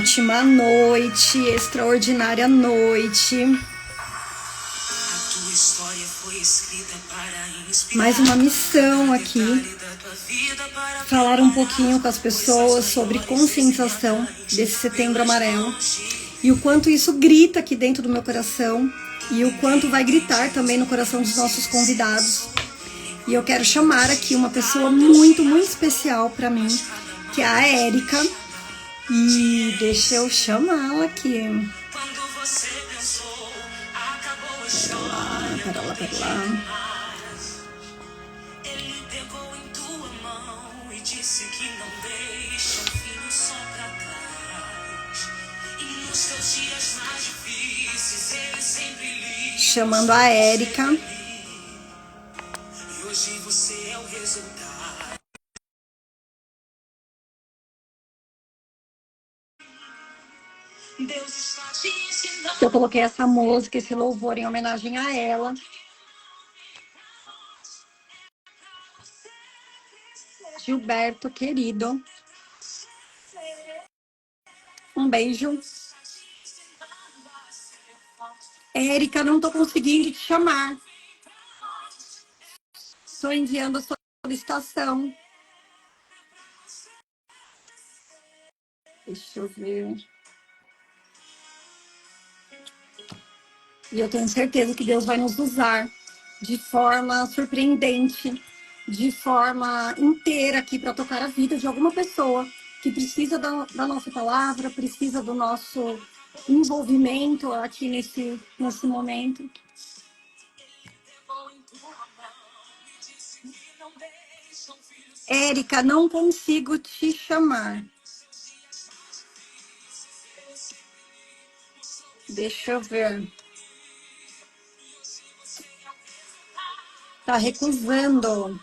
última noite, extraordinária noite. Mais uma missão aqui. Falar um pouquinho com as pessoas sobre conscientização desse Setembro Amarelo e o quanto isso grita aqui dentro do meu coração e o quanto vai gritar também no coração dos nossos convidados. E eu quero chamar aqui uma pessoa muito, muito especial para mim, que é a Érica. E deixa eu chamá-la aqui. Pera lá. Chamando a Érica. Eu coloquei essa música, esse louvor em homenagem a ela. Gilberto, querido. Um beijo. Érica, não tô conseguindo te chamar. Estou enviando a solicitação. Deixa eu ver. E eu tenho certeza que Deus vai nos usar de forma surpreendente, de forma inteira aqui para tocar a vida de alguma pessoa que precisa da nossa palavra, precisa do nosso envolvimento aqui nesse momento. Érica, não consigo te chamar. Deixa eu ver. Tá recusando.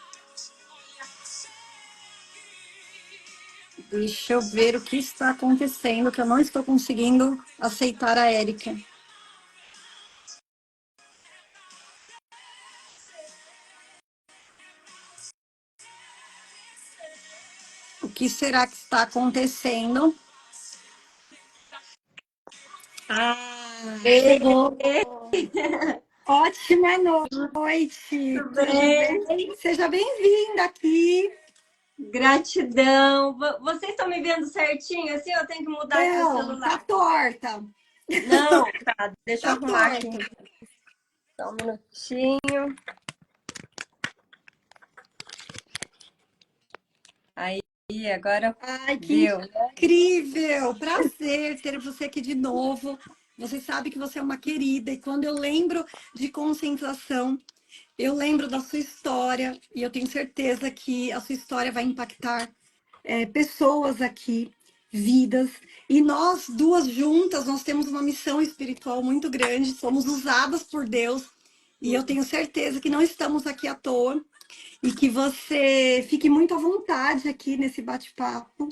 Deixa eu ver o que está acontecendo, que eu não estou conseguindo aceitar a Érica. O que será que está acontecendo? Chegou. Ótima noite. Tudo bem? Seja bem-vinda aqui. Gratidão. Vocês estão me vendo certinho? Assim, eu tenho que mudar aqui o celular. Tá torta. Não, tá. Deixa eu arrumar torta. aqui. Só um minutinho. Aí, agora Ai, que deu. incrível! Prazer ter você aqui de novo. Você sabe que você é uma querida e quando eu lembro de conscientização, eu lembro da sua história e eu tenho certeza que a sua história vai impactar pessoas aqui, vidas. E nós duas juntas, nós temos uma missão espiritual muito grande, somos usadas por Deus e eu tenho certeza que não estamos aqui à toa e que você fique muito à vontade aqui nesse bate-papo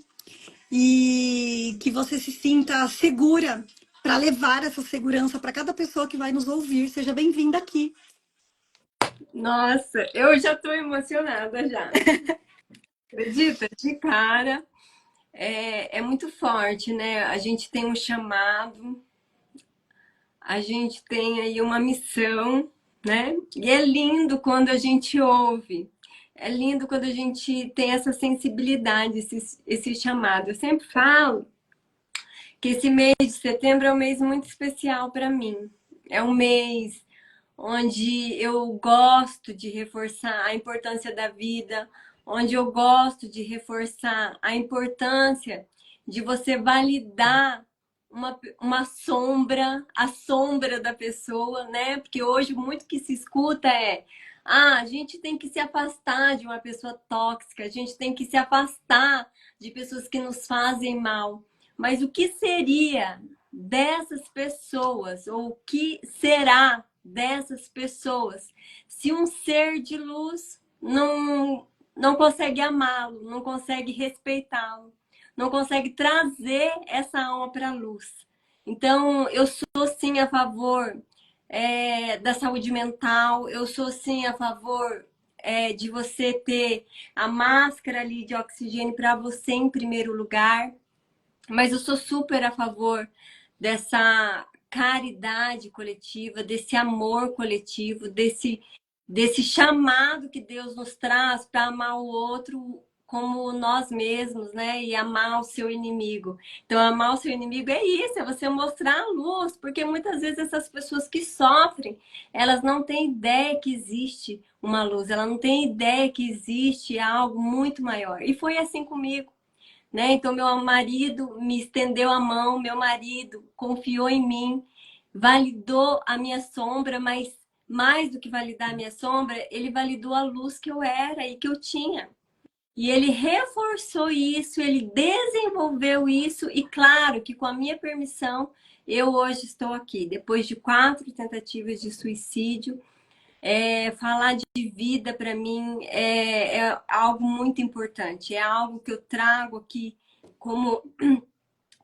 e que você se sinta segura para levar essa segurança para cada pessoa que vai nos ouvir. Seja bem-vinda aqui. Nossa, eu já estou emocionada já. Acredita? De cara. É muito forte, né? A gente tem um chamado, a gente tem aí uma missão, né? E é lindo quando a gente ouve. É lindo quando a gente tem essa sensibilidade, esse chamado. Eu sempre falo que esse mês de setembro é um mês muito especial para mim. É um mês onde eu gosto de reforçar a importância da vida, onde eu gosto de reforçar a importância de você validar uma sombra, a sombra da pessoa, né? Porque hoje muito que se escuta é: a gente tem que se afastar de uma pessoa tóxica, a gente tem que se afastar de pessoas que nos fazem mal. Mas o que seria dessas pessoas, ou o que será dessas pessoas se um ser de luz não consegue amá-lo, não consegue respeitá-lo, não consegue trazer essa alma para a luz? Então, eu sou sim a favor da saúde mental, eu sou sim a favor de você ter a máscara ali de oxigênio para você em primeiro lugar. Mas eu sou super a favor dessa caridade coletiva, desse amor coletivo, desse chamado que Deus nos traz para amar o outro como nós mesmos, né? E amar o seu inimigo. Então, amar o seu inimigo é isso, é você mostrar a luz, porque muitas vezes essas pessoas que sofrem, elas não têm ideia que existe uma luz, ela não tem ideia que existe algo muito maior. E foi assim comigo, né? Então, meu marido me estendeu a mão, meu marido confiou em mim, validou a minha sombra, mas mais do que validar a minha sombra, ele validou a luz que eu era e que eu tinha. E ele reforçou isso, ele desenvolveu isso, e claro que com a minha permissão, eu hoje estou aqui, depois de 4 tentativas de suicídio. Falar de vida para mim é algo muito importante, é algo que eu trago aqui como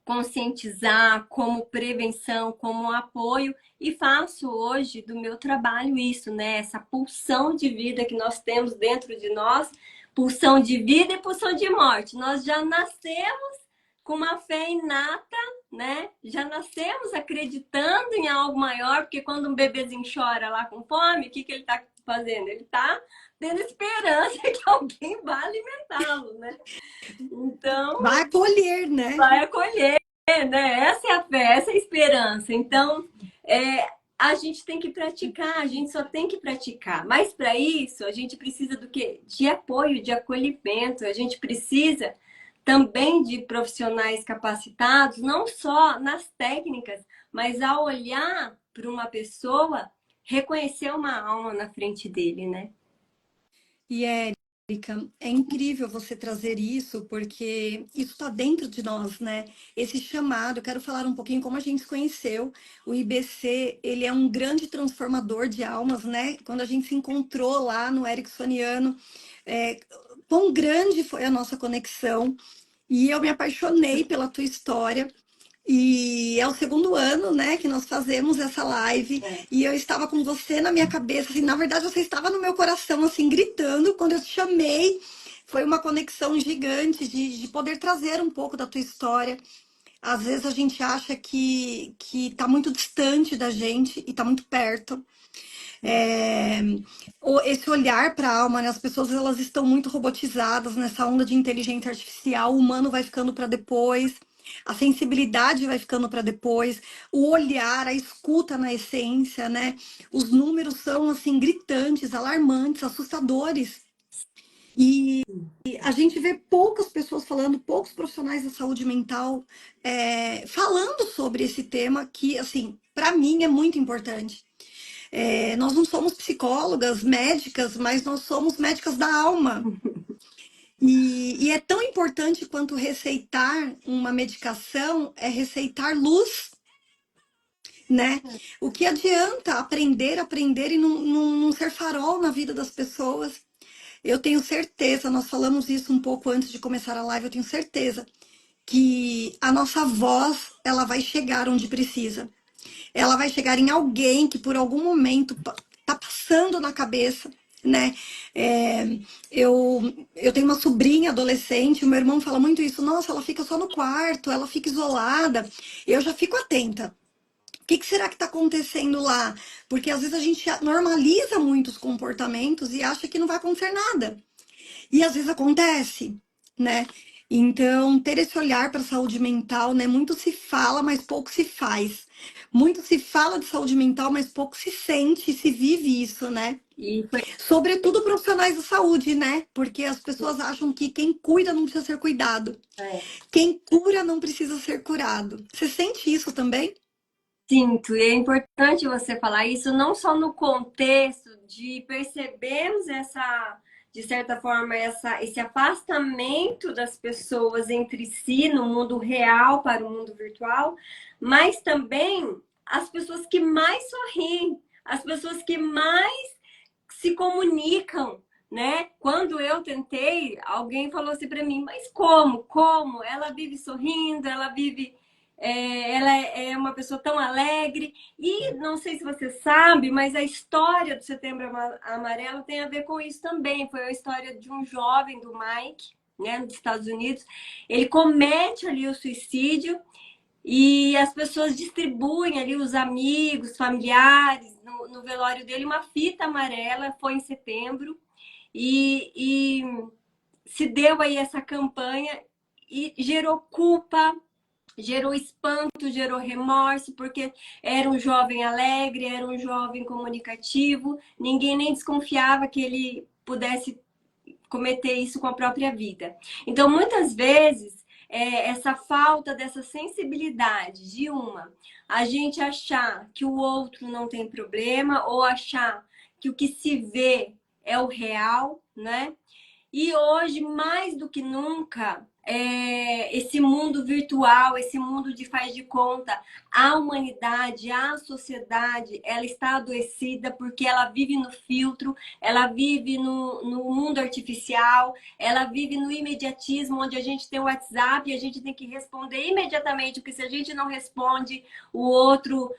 conscientizar, como prevenção, como apoio, e faço hoje do meu trabalho isso, né? Essa pulsão de vida que nós temos dentro de nós, pulsão de vida e pulsão de morte. Nós já nascemos com uma fé inata, né? Já nascemos acreditando em algo maior, porque quando um bebezinho chora lá com fome, o que ele está fazendo? Ele está tendo esperança que alguém vai alimentá-lo, né? Então, Vai acolher, né? vai acolher, né? Essa é a fé, essa é a esperança. Então, a gente tem que praticar, a gente só tem que praticar. Mas para isso, a gente precisa do quê? De apoio, de acolhimento. A gente precisa também de profissionais capacitados, não só nas técnicas, mas ao olhar para uma pessoa, reconhecer uma alma na frente dele, né? E Érica, é incrível você trazer isso, porque isso está dentro de nós, né? Esse chamado, eu quero falar um pouquinho como a gente se conheceu. O IBC, ele é um grande transformador de almas, né? Quando a gente se encontrou lá no Ericksoniano, quão grande foi a nossa conexão. E eu me apaixonei pela tua história. E é o segundo ano, né, que nós fazemos essa live. E eu estava com você na minha cabeça, assim, na verdade você estava no meu coração, assim, gritando quando eu te chamei. Foi uma conexão gigante de poder trazer um pouco da tua história. Às vezes a gente acha que tá muito distante da gente e tá muito perto. É, esse olhar para a alma, né? As pessoas elas estão muito robotizadas nessa onda de inteligência artificial, o humano vai ficando para depois, a sensibilidade vai ficando para depois, o olhar, a escuta na essência, né? Os números são assim gritantes, alarmantes, assustadores. E a gente vê poucas pessoas falando, poucos profissionais da saúde mental falando sobre esse tema que, assim, para mim é muito importante. Nós não somos psicólogas, médicas, mas nós somos médicas da alma. E é tão importante quanto receitar uma medicação é receitar luz, né? O que adianta aprender e não ser farol na vida das pessoas? Eu tenho certeza, nós falamos isso um pouco antes de começar a live, eu tenho certeza que a nossa voz ela vai chegar onde precisa. Ela vai chegar em alguém que por algum momento tá passando na cabeça, né? É, eu tenho uma sobrinha adolescente, o meu irmão fala muito isso, nossa, ela fica só no quarto, ela fica isolada. Eu já fico atenta. O que será que está acontecendo lá? Porque às vezes a gente normaliza muitos comportamentos e acha que não vai acontecer nada. E às vezes acontece, né? Então, ter esse olhar para a saúde mental, né? Muito se fala, mas pouco se faz. Muito se fala de saúde mental, mas pouco se sente, se vive isso, né? E foi Sobretudo profissionais da saúde, né? Porque as pessoas acham que quem cuida não precisa ser cuidado. Quem cura não precisa ser curado. Você sente isso também? Sinto, e é importante você falar isso não só no contexto de percebermos de certa forma, esse afastamento das pessoas entre si no mundo real para o mundo virtual, mas também as pessoas que mais sorriem, as pessoas que mais se comunicam, né? Quando eu tentei, alguém falou assim para mim, mas como? Como? Ela vive sorrindo, ela é uma pessoa tão alegre. E não sei se você sabe, mas a história do Setembro Amarelo tem a ver com isso também. Foi a história de um jovem, do Mike. né, nos Estados Unidos, ele comete ali o suicídio e as pessoas distribuem ali, os amigos, familiares, no velório dele, uma fita amarela, foi em setembro, e se deu aí essa campanha e gerou culpa, gerou espanto, gerou remorso, porque era um jovem alegre, era um jovem comunicativo, ninguém nem desconfiava que ele pudesse cometer isso com a própria vida. Então, muitas vezes, essa falta dessa sensibilidade de a gente achar que o outro não tem problema, ou achar que o que se vê é o real, né? E hoje, mais do que nunca, esse mundo virtual, esse mundo de faz de conta, a humanidade, a sociedade, ela está adoecida porque ela vive no filtro, ela vive no mundo artificial, ela vive no imediatismo, onde a gente tem o WhatsApp e a gente tem que responder imediatamente, porque se a gente não responde, o outro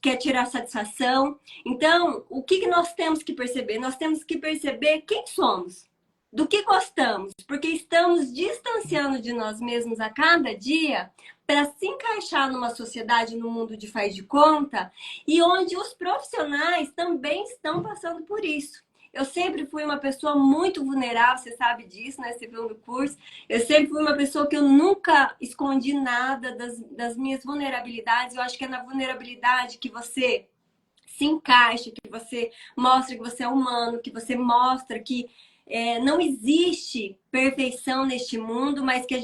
quer tirar satisfação. Então, o que nós temos que perceber? Nós temos que perceber quem somos, do que gostamos, porque estamos distanciando de nós mesmos a cada dia para se encaixar numa sociedade, no mundo de faz de conta, e onde os profissionais também estão passando por isso. Eu sempre fui uma pessoa muito vulnerável, você sabe disso, né? Você viu no curso. Eu sempre fui uma pessoa que eu nunca escondi nada das minhas vulnerabilidades. Eu acho que é na vulnerabilidade que você se encaixa, que você mostra que você é humano, que você mostra que não existe perfeição neste mundo, mas que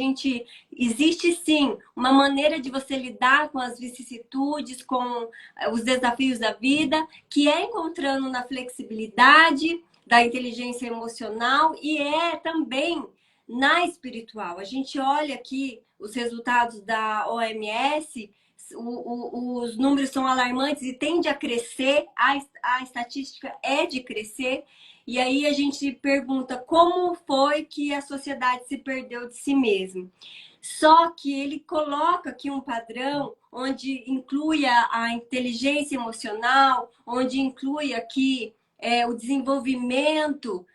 existe sim uma maneira de você lidar com as vicissitudes, com os desafios da vida, que é encontrando na flexibilidade da inteligência emocional e é também na espiritual. A gente olha aqui os resultados da OMS, os números são alarmantes e tende a crescer, a estatística é de crescer. E aí a gente pergunta como foi que a sociedade se perdeu de si mesma. Só que ele coloca aqui um padrão onde inclui a inteligência emocional, onde inclui aqui o desenvolvimento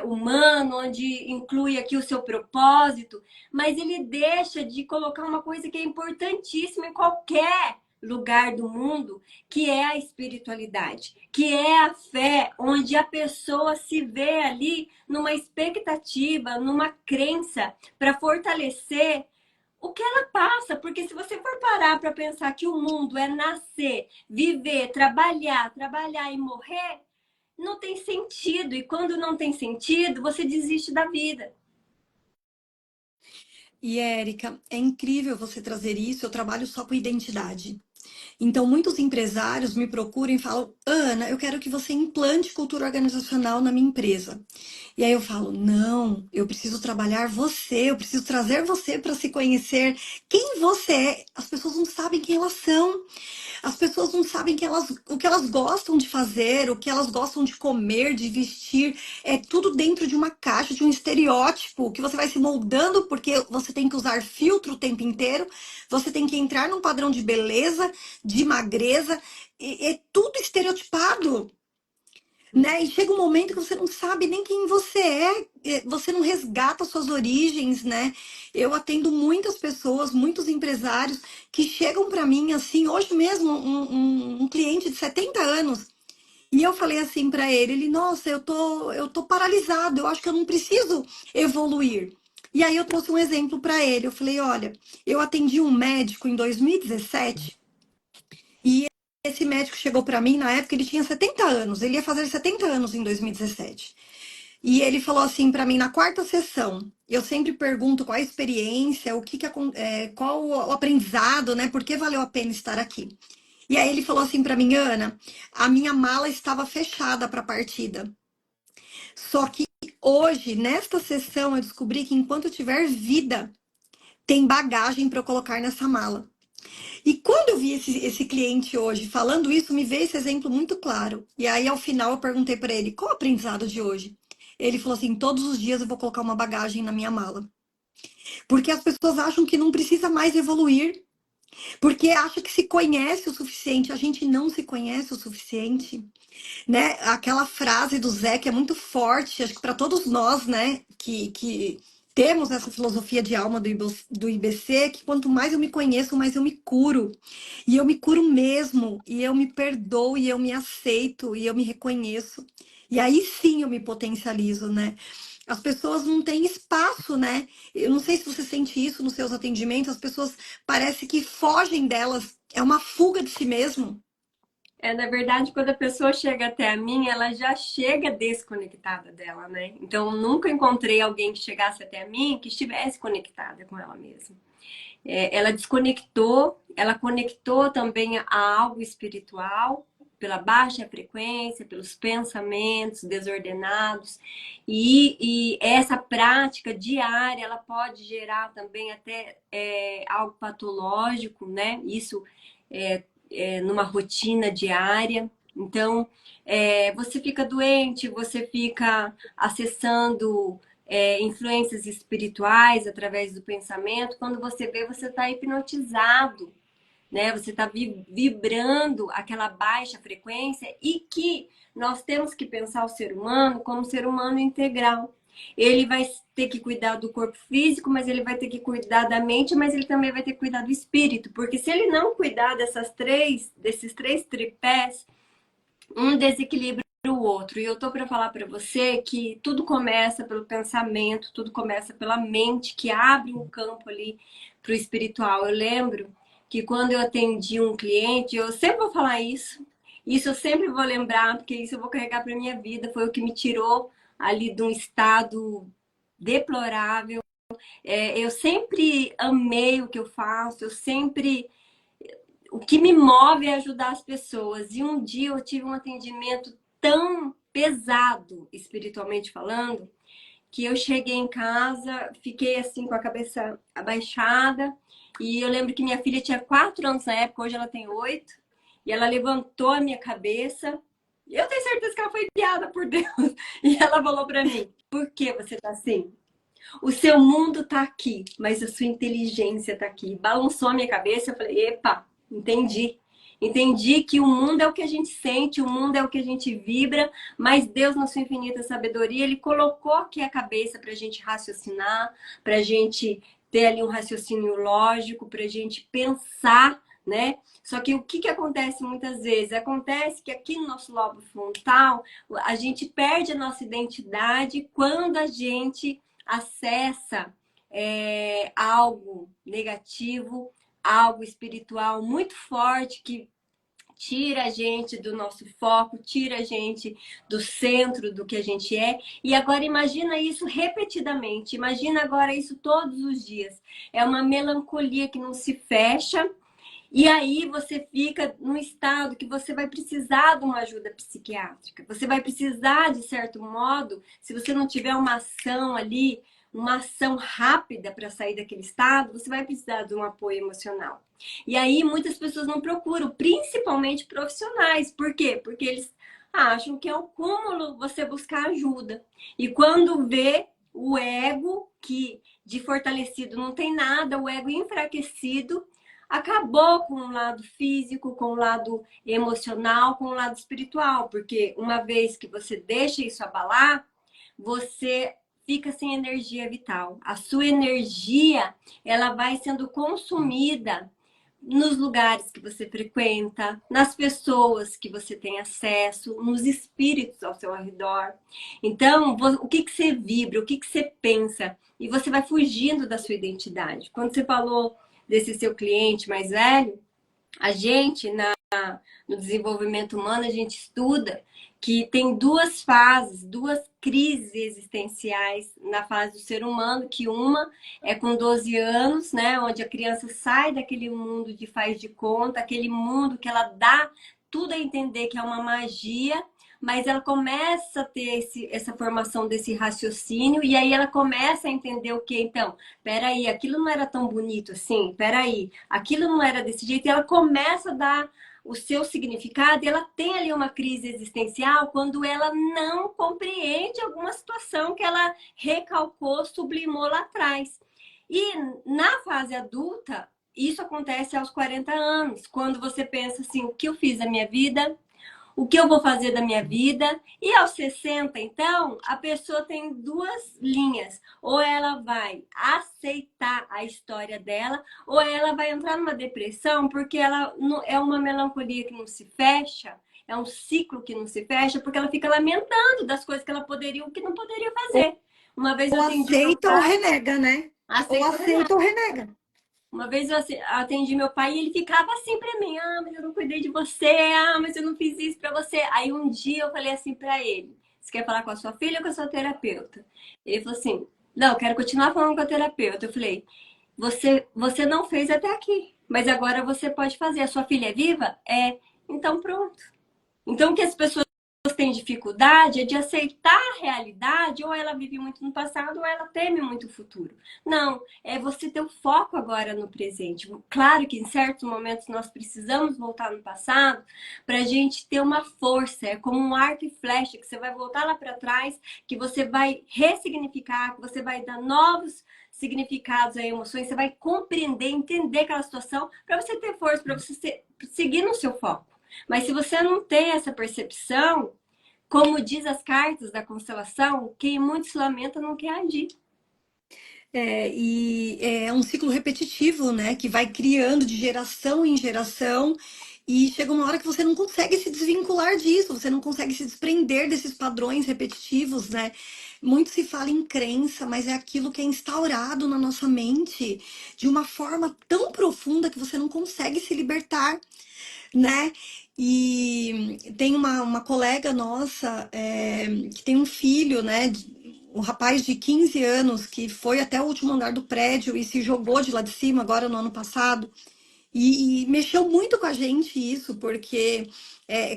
humano, onde inclui aqui o seu propósito, mas ele deixa de colocar uma coisa que é importantíssima em qualquer lugar do mundo, que é a espiritualidade, que é a fé, onde a pessoa se vê ali numa expectativa, numa crença para fortalecer o que ela passa, porque se você for parar para pensar que o mundo é nascer, viver, trabalhar e morrer, não tem sentido. E quando não tem sentido, você desiste da vida. E, Érica, é incrível você trazer isso. Eu trabalho só com identidade. Então, muitos empresários me procuram e falam: Ana, eu quero que você implante cultura organizacional na minha empresa. E aí eu falo: não, eu preciso trabalhar você, eu preciso trazer você para se conhecer quem você é. As pessoas não sabem quem elas são. As pessoas não sabem o que elas gostam de fazer, o que elas gostam de comer, de vestir. É tudo dentro de uma caixa, de um estereótipo que você vai se moldando porque você tem que usar filtro o tempo inteiro, você tem que entrar num padrão de beleza, de magreza. É tudo estereotipado. Né? E chega um momento que você não sabe nem quem você é, você não resgata suas origens, né? Eu atendo muitas pessoas, muitos empresários que chegam para mim assim, hoje mesmo, um cliente de 70 anos, e eu falei assim para ele, nossa, eu tô paralisado, eu acho que eu não preciso evoluir. E aí eu trouxe um exemplo para ele, eu falei, olha, eu atendi um médico em 2017 e esse médico chegou para mim, na época ele tinha 70 anos, ele ia fazer 70 anos em 2017. E ele falou assim para mim na quarta sessão. Eu sempre pergunto qual a experiência, qual o aprendizado, né? Por que valeu a pena estar aqui? E aí ele falou assim para mim, Ana, a minha mala estava fechada para a partida. Só que hoje, nesta sessão, eu descobri que enquanto eu tiver vida, tem bagagem para eu colocar nessa mala. E quando eu vi esse cliente hoje falando isso, me veio esse exemplo muito claro. E aí, ao final, eu perguntei para ele, qual o aprendizado de hoje? Ele falou assim, todos os dias eu vou colocar uma bagagem na minha mala. Porque as pessoas acham que não precisa mais evoluir. Porque acha que se conhece o suficiente, a gente não se conhece o suficiente, né? Aquela frase do Zé que é muito forte, acho que para todos nós, né, que temos essa filosofia de alma do IBC, que quanto mais eu me conheço, mais eu me curo. E eu me curo mesmo, e eu me perdoo, e eu me aceito, e eu me reconheço. E aí sim eu me potencializo, né? As pessoas não têm espaço, né? Eu não sei se você sente isso nos seus atendimentos, as pessoas parece que fogem delas, é uma fuga de si mesmo. Na verdade, quando a pessoa chega até a mim, ela já chega desconectada dela, né? Então, eu nunca encontrei alguém que chegasse até a mim que estivesse conectada com ela mesma. Ela desconectou, ela conectou também a algo espiritual, pela baixa frequência, pelos pensamentos desordenados, e essa prática diária, ela pode gerar também até algo patológico, né? Isso numa rotina diária. Então, você fica doente, você fica acessando influências espirituais através do pensamento. Quando você vê, você está hipnotizado, né? Você está vibrando aquela baixa frequência e que nós temos que pensar o ser humano como um ser humano integral. Ele vai ter que cuidar do corpo físico, mas ele vai ter que cuidar da mente, mas ele também vai ter que cuidar do espírito, porque se ele não cuidar desses três tripés, um desequilibra o outro. E eu tô para falar para você que tudo começa pelo pensamento, tudo começa pela mente, que abre um campo ali para o espiritual. Eu lembro que quando eu atendi um cliente, eu sempre vou falar isso eu sempre vou lembrar, porque isso eu vou carregar para minha vida, foi o que me tirou ali de um estado deplorável. Eu sempre amei o que eu faço, o que me move é ajudar as pessoas. E um dia eu tive um atendimento tão pesado, espiritualmente falando, que eu cheguei em casa, fiquei assim com a cabeça abaixada. E eu lembro que minha filha tinha 4 anos na época, hoje ela tem 8. E ela levantou a minha cabeça. E eu tenho certeza que ela foi guiada por Deus. E ela falou para mim: por que você tá assim? O seu mundo tá aqui, mas a sua inteligência tá aqui. Balançou a minha cabeça, eu falei: epa, entendi. Entendi que o mundo é o que a gente sente, o mundo é o que a gente vibra, mas Deus, na sua infinita sabedoria, Ele colocou aqui a cabeça para a gente raciocinar, para a gente ter ali um raciocínio lógico, para a gente pensar, né? Só que o que acontece muitas vezes? Acontece que aqui no nosso lobo frontal, a gente perde a nossa identidade quando a gente acessa algo negativo, algo espiritual muito forte que tira a gente do nosso foco, tira a gente do centro do que a gente é. E agora imagina isso repetidamente, imagina agora isso todos os dias. É uma melancolia que não se fecha. E aí você fica num estado que você vai precisar de uma ajuda psiquiátrica. Você vai precisar, de certo modo, se você não tiver uma ação ali, uma ação rápida para sair daquele estado, você vai precisar de um apoio emocional. E aí muitas pessoas não procuram, principalmente profissionais. Por quê? Porque eles acham que é um cúmulo você buscar ajuda. E quando vê o ego, que de fortalecido não tem nada, o ego enfraquecido, acabou com o lado físico, com o lado emocional, com o lado espiritual, porque uma vez que você deixa isso abalar, você fica sem energia vital. A sua energia, ela vai sendo consumida nos lugares que você frequenta, nas pessoas que você tem acesso, nos espíritos ao seu redor. Então, o que você vibra, o que você pensa, e você vai fugindo da sua identidade. Quando você falou desse seu cliente mais velho, a gente, no desenvolvimento humano, a gente estuda que tem duas fases, duas crises existenciais na fase do ser humano, que uma é com 12 anos, né, onde a criança sai daquele mundo de faz de conta, aquele mundo que ela dá tudo a entender que é uma magia, mas ela começa a ter essa formação desse raciocínio, e aí ela começa a entender o que, então, peraí, aquilo não era tão bonito assim, peraí, aquilo não era desse jeito, e ela começa a dar o seu significado, e ela tem ali uma crise existencial quando ela não compreende alguma situação que ela recalcou, sublimou lá atrás. E na fase adulta, isso acontece aos 40 anos, quando você pensa assim, o que eu fiz da minha vida? O que eu vou fazer da minha vida? E aos 60, então, a pessoa tem duas linhas. Ou ela vai aceitar a história dela, ou ela vai entrar numa depressão, porque ela é uma melancolia que não se fecha, é um ciclo que não se fecha, porque ela fica lamentando das coisas que ela poderia ou que não poderia fazer. Uma vez Ou eu atendi meu aceita ou pai, renega, né? Ou aceita. aceita ou renega. Uma vez eu atendi meu pai e ele ficava assim pra mim: ah, mas eu não cuidei de você, ah, mas eu não fiz isso pra você. Aí um dia eu falei assim pra ele: você quer falar com a sua filha ou com a sua terapeuta? Ele falou assim: não, eu quero continuar falando com a terapeuta. Eu falei: você não fez até aqui, mas agora você pode fazer. A sua filha é viva? É. Então pronto. Então, o que as pessoas têm dificuldade é de aceitar a realidade, ou ela vive muito no passado, ou ela teme muito o futuro. Não, é você ter o foco agora no presente. Claro que em certos momentos nós precisamos voltar no passado para a gente ter uma força, é como um arco e flecha, que você vai voltar lá para trás, que você vai ressignificar, que você vai dar novos significados a emoções, você vai compreender, entender aquela situação para você ter força, para você seguir no seu foco. Mas se você não tem essa percepção, como diz as cartas da constelação, quem muito se lamenta não quer agir. E é um ciclo repetitivo, né? Que vai criando de geração em geração. E chega uma hora que você não consegue se desvincular disso, você não consegue se desprender desses padrões repetitivos, né? Muito se fala em crença, mas é aquilo que é instaurado na nossa mente de uma forma tão profunda que você não consegue se libertar, né? E tem uma colega nossa que tem um filho, né? Um rapaz de 15 anos que foi até o último andar do prédio e se jogou de lá de cima agora no ano passado. E mexeu muito com a gente isso, porque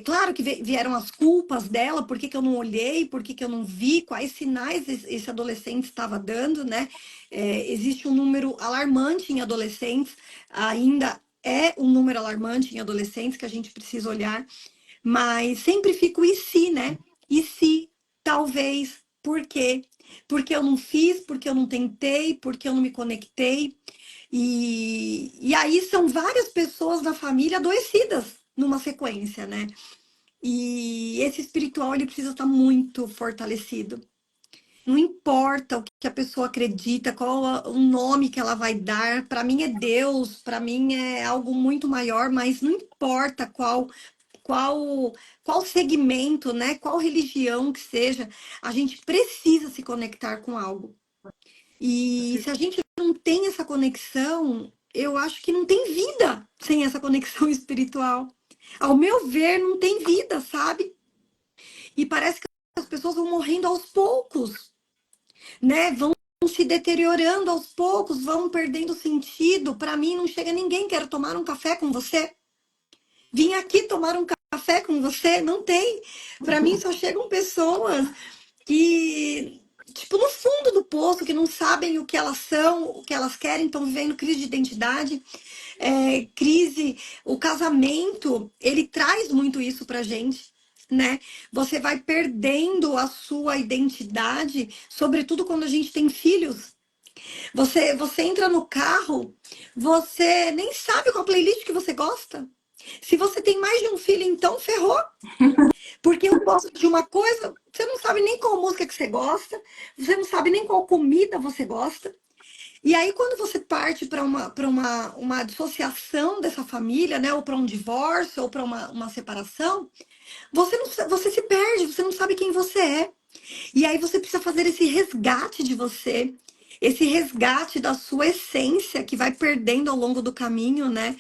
claro que vieram as culpas dela, por que que eu não olhei, por que que eu não vi, quais sinais esse adolescente estava dando, né? Existe um número alarmante em adolescentes, ainda é um número alarmante em adolescentes que a gente precisa olhar, mas sempre fica o e se, né? E se, talvez, por quê? Porque eu não fiz, porque eu não tentei, porque eu não me conectei. E aí são várias pessoas da família adoecidas numa sequência, né? E esse espiritual ele precisa estar muito fortalecido. Não importa o que a pessoa acredita, qual o nome que ela vai dar. Para mim é Deus, para mim é algo muito maior, mas não importa qual qual segmento, né? Qual religião que seja, a gente precisa se conectar com algo. E se a gente não tem essa conexão, eu acho que não tem vida sem essa conexão espiritual. Ao meu ver, não tem vida, sabe? E parece que as pessoas vão morrendo aos poucos, né? Vão se deteriorando aos poucos, vão perdendo sentido. Para mim, não chega ninguém, quero tomar um café com você. Vim aqui tomar um café com você, não tem. Para mim, só chegam pessoas que, tipo, no fundo do poço, que não sabem o que elas são, o que elas querem, estão vivendo crise de identidade, crise. O casamento, ele traz muito isso pra gente, né? Você vai perdendo a sua identidade, sobretudo quando a gente tem filhos. Você entra no carro, você nem sabe qual playlist que você gosta. Se você tem mais de um filho, então ferrou. Porque eu gosto de uma coisa, você não sabe nem qual música que você gosta, você não sabe nem qual comida você gosta. E aí, quando você parte para uma dissociação dessa família, né, ou para um divórcio, ou para uma separação, você se perde, você não sabe quem você é. E aí você precisa fazer esse resgate de você, esse resgate da sua essência que vai perdendo ao longo do caminho, né?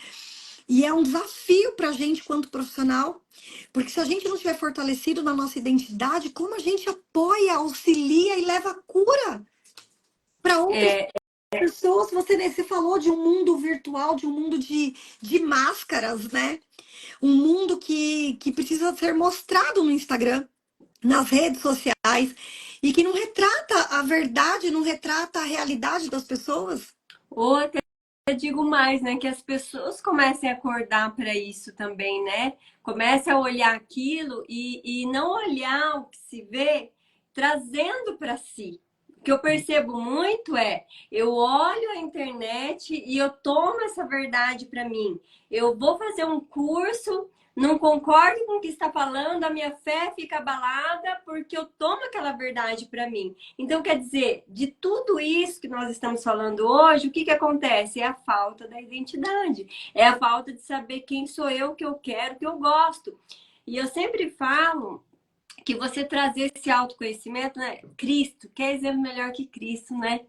E é um desafio para a gente quanto profissional, porque se a gente não estiver fortalecido na nossa identidade, como a gente apoia, auxilia e leva cura para outras É, pessoas? Você falou de um mundo virtual, de um mundo de máscaras, né? Um mundo que precisa ser mostrado no Instagram, nas redes sociais, e que não retrata a verdade, não retrata a realidade das pessoas. ou até eu digo mais, né? Que as pessoas comecem a acordar para isso também, né? Comecem a olhar aquilo e não olhar o que se vê trazendo para si. O que eu percebo muito é, eu olho a internet e eu tomo essa verdade para mim. Eu vou fazer um curso, não concordo com o que está falando, a minha fé fica abalada porque eu tomo aquela verdade para mim. Então, quer dizer, de tudo isso que nós estamos falando hoje, o que que acontece? É a falta da identidade. É a falta de saber quem sou eu, o que eu quero, o que eu gosto. E eu sempre falo que você trazer esse autoconhecimento, né? Cristo, quer exemplo melhor que Cristo, né?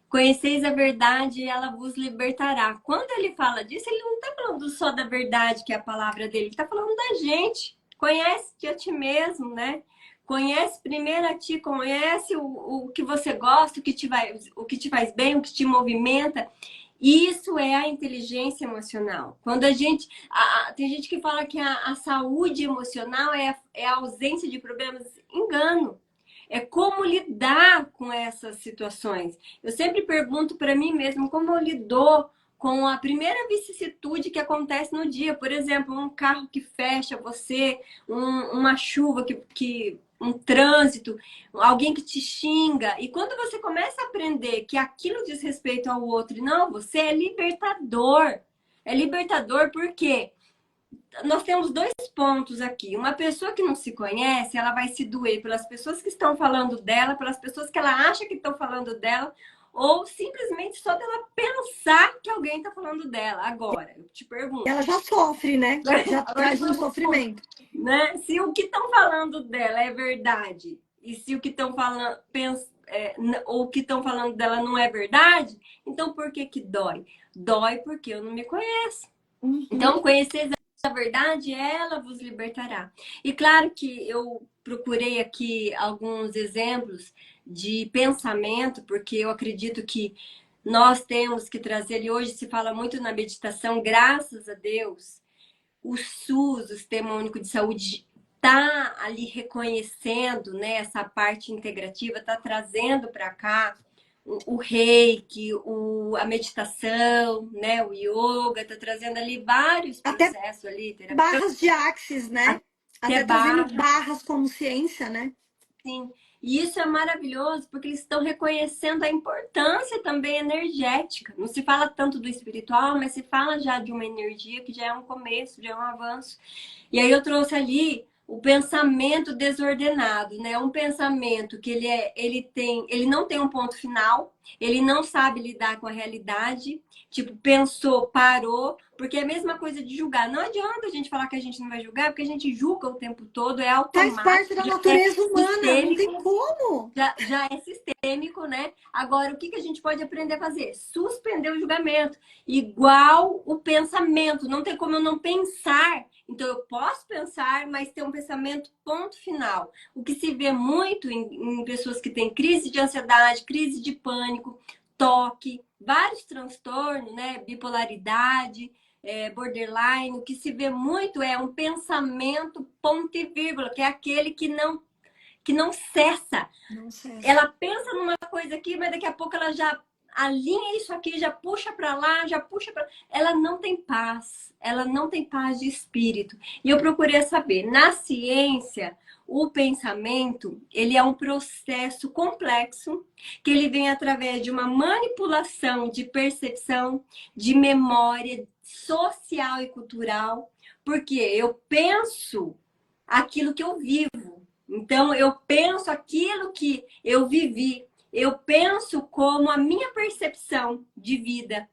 Conheceis a verdade e ela vos libertará. Quando ele fala disso, ele não está falando só da verdade, que é a palavra dele, ele está falando da gente. Conhece-te a ti mesmo, né? Conhece primeiro a ti, conhece o que você gosta, o que te faz bem, o que te movimenta. Isso é a inteligência emocional. Quando a gente. Tem gente que fala que a saúde emocional é a ausência de problemas. Engano. É como lidar com essas situações. Eu sempre pergunto para mim mesmo como eu lido com a primeira vicissitude que acontece no dia. Por exemplo, um carro que fecha você, uma chuva um trânsito, alguém que te xinga. E quando você começa a aprender que aquilo diz respeito ao outro e não a você, é libertador. É libertador porque nós temos dois pontos aqui. Uma pessoa que não se conhece, ela vai se doer pelas pessoas que estão falando dela, pelas pessoas que ela acha que estão falando dela, ou simplesmente só dela pensar que alguém está falando dela. Agora, eu te pergunto. Ela já sofre, né? Já Agora, traz um sofrimento. né? Se o que estão falando dela é verdade, e se o que estão falando, ou o que estão falando dela não é verdade, então por que que dói? Dói porque eu não me conheço. Então, conhecer a verdade, ela vos libertará. E claro que eu procurei aqui alguns exemplos de pensamento, porque eu acredito que nós temos que trazer, e hoje se fala muito na meditação, graças a Deus, o SUS, o Sistema Único de Saúde, está ali reconhecendo, né, essa parte integrativa, está trazendo para cá o reiki, a meditação, né, o yoga, está trazendo ali vários Até processos ali, barras de axis, né? até Até trazendo barra, barras como ciência, né? sim. E isso é maravilhoso, porque eles estão reconhecendo a importância também energética. Não se fala tanto do espiritual, mas se fala já de uma energia que já é um começo, já é um avanço. E aí eu trouxe ali o pensamento desordenado, né? Um pensamento que ele não tem um ponto final, ele não sabe lidar com a realidade, tipo, pensou, parou, porque é a mesma coisa de julgar. Não adianta a gente falar que a gente não vai julgar, porque a gente julga o tempo todo, é Faz parte automático, da já é natureza humana, não tem sistêmico, como. já é sistêmico, né? Agora, o que que a gente pode aprender a fazer? Suspender o julgamento. Igual o pensamento. Não tem como eu não pensar. Então, eu posso pensar, mas ter um pensamento ponto final. O que se vê muito em pessoas que têm crise de ansiedade, crise de pânico, toque, vários transtornos, né? Bipolaridade, borderline. O que se vê muito é um pensamento ponto e vírgula, que é aquele que não cessa. Não sei. Ela pensa numa coisa aqui, mas daqui a pouco ela já alinha isso aqui, já puxa para lá, já puxa para. Ela não tem paz, ela não tem paz de espírito. E eu procurei saber, na ciência, o pensamento, ele é um processo complexo, que ele vem através de uma manipulação de percepção, de memória social e cultural, porque eu penso aquilo que eu vivo. Então, eu penso aquilo que eu vivi, eu penso como a minha percepção de vida.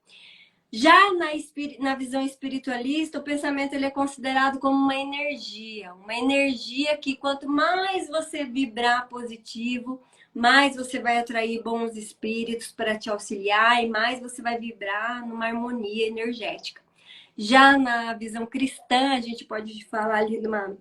Já na visão espiritualista, o pensamento ele é considerado como uma energia que quanto mais você vibrar positivo, mais você vai atrair bons espíritos para te auxiliar e mais você vai vibrar numa harmonia energética. Já na visão cristã, a gente pode falar ali de uma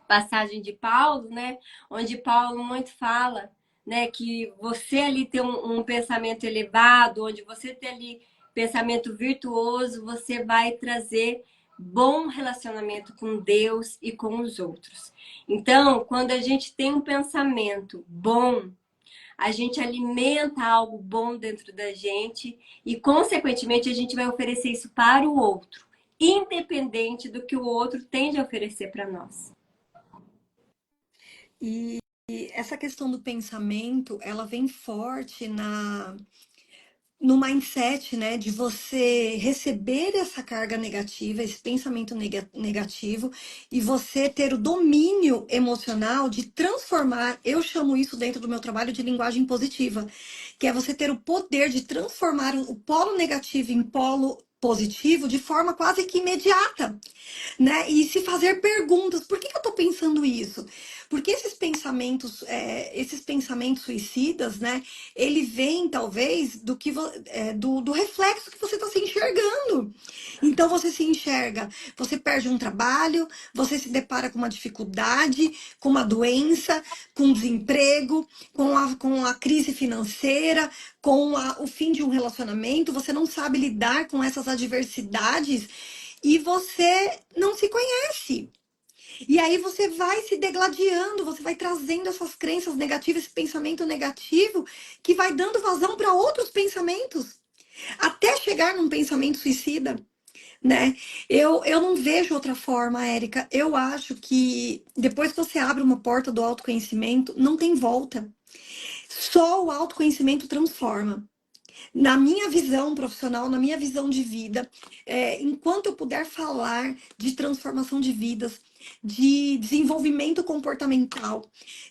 passagem de Paulo, né? Onde Paulo muito fala, né? Que você ali tem um pensamento elevado, onde você tem ali pensamento virtuoso, você vai trazer bom relacionamento com Deus e com os outros. Então, quando a gente tem um pensamento bom, a gente alimenta algo bom dentro da gente e, consequentemente, a gente vai oferecer isso para o outro, independente do que o outro tem de oferecer para nós. E essa questão do pensamento, ela vem forte no mindset, né, de você receber essa carga negativa, esse pensamento negativo, e você ter o domínio emocional de transformar, eu chamo isso dentro do meu trabalho de linguagem positiva, que é você ter o poder de transformar o polo negativo em polo positivo de forma quase que imediata, né? E se fazer perguntas, por que que eu estou pensando isso? Porque esses pensamentos suicidas, né? Ele vem talvez do reflexo que você está se enxergando. Então você se enxerga, você perde um trabalho, você se depara com uma dificuldade, com uma doença, com desemprego, com a crise financeira, o fim de um relacionamento, você não sabe lidar com essas adversidades e você não se conhece. E aí você vai se degladiando, você vai trazendo essas crenças negativas, esse pensamento negativo, que vai dando vazão para outros pensamentos, até chegar num pensamento suicida, né? Eu não vejo outra forma, Érica. Eu acho que depois que você abre uma porta do autoconhecimento, não tem volta. Só o autoconhecimento transforma. Na minha visão profissional, na minha visão de vida, enquanto eu puder falar de transformação de vidas, de desenvolvimento comportamental,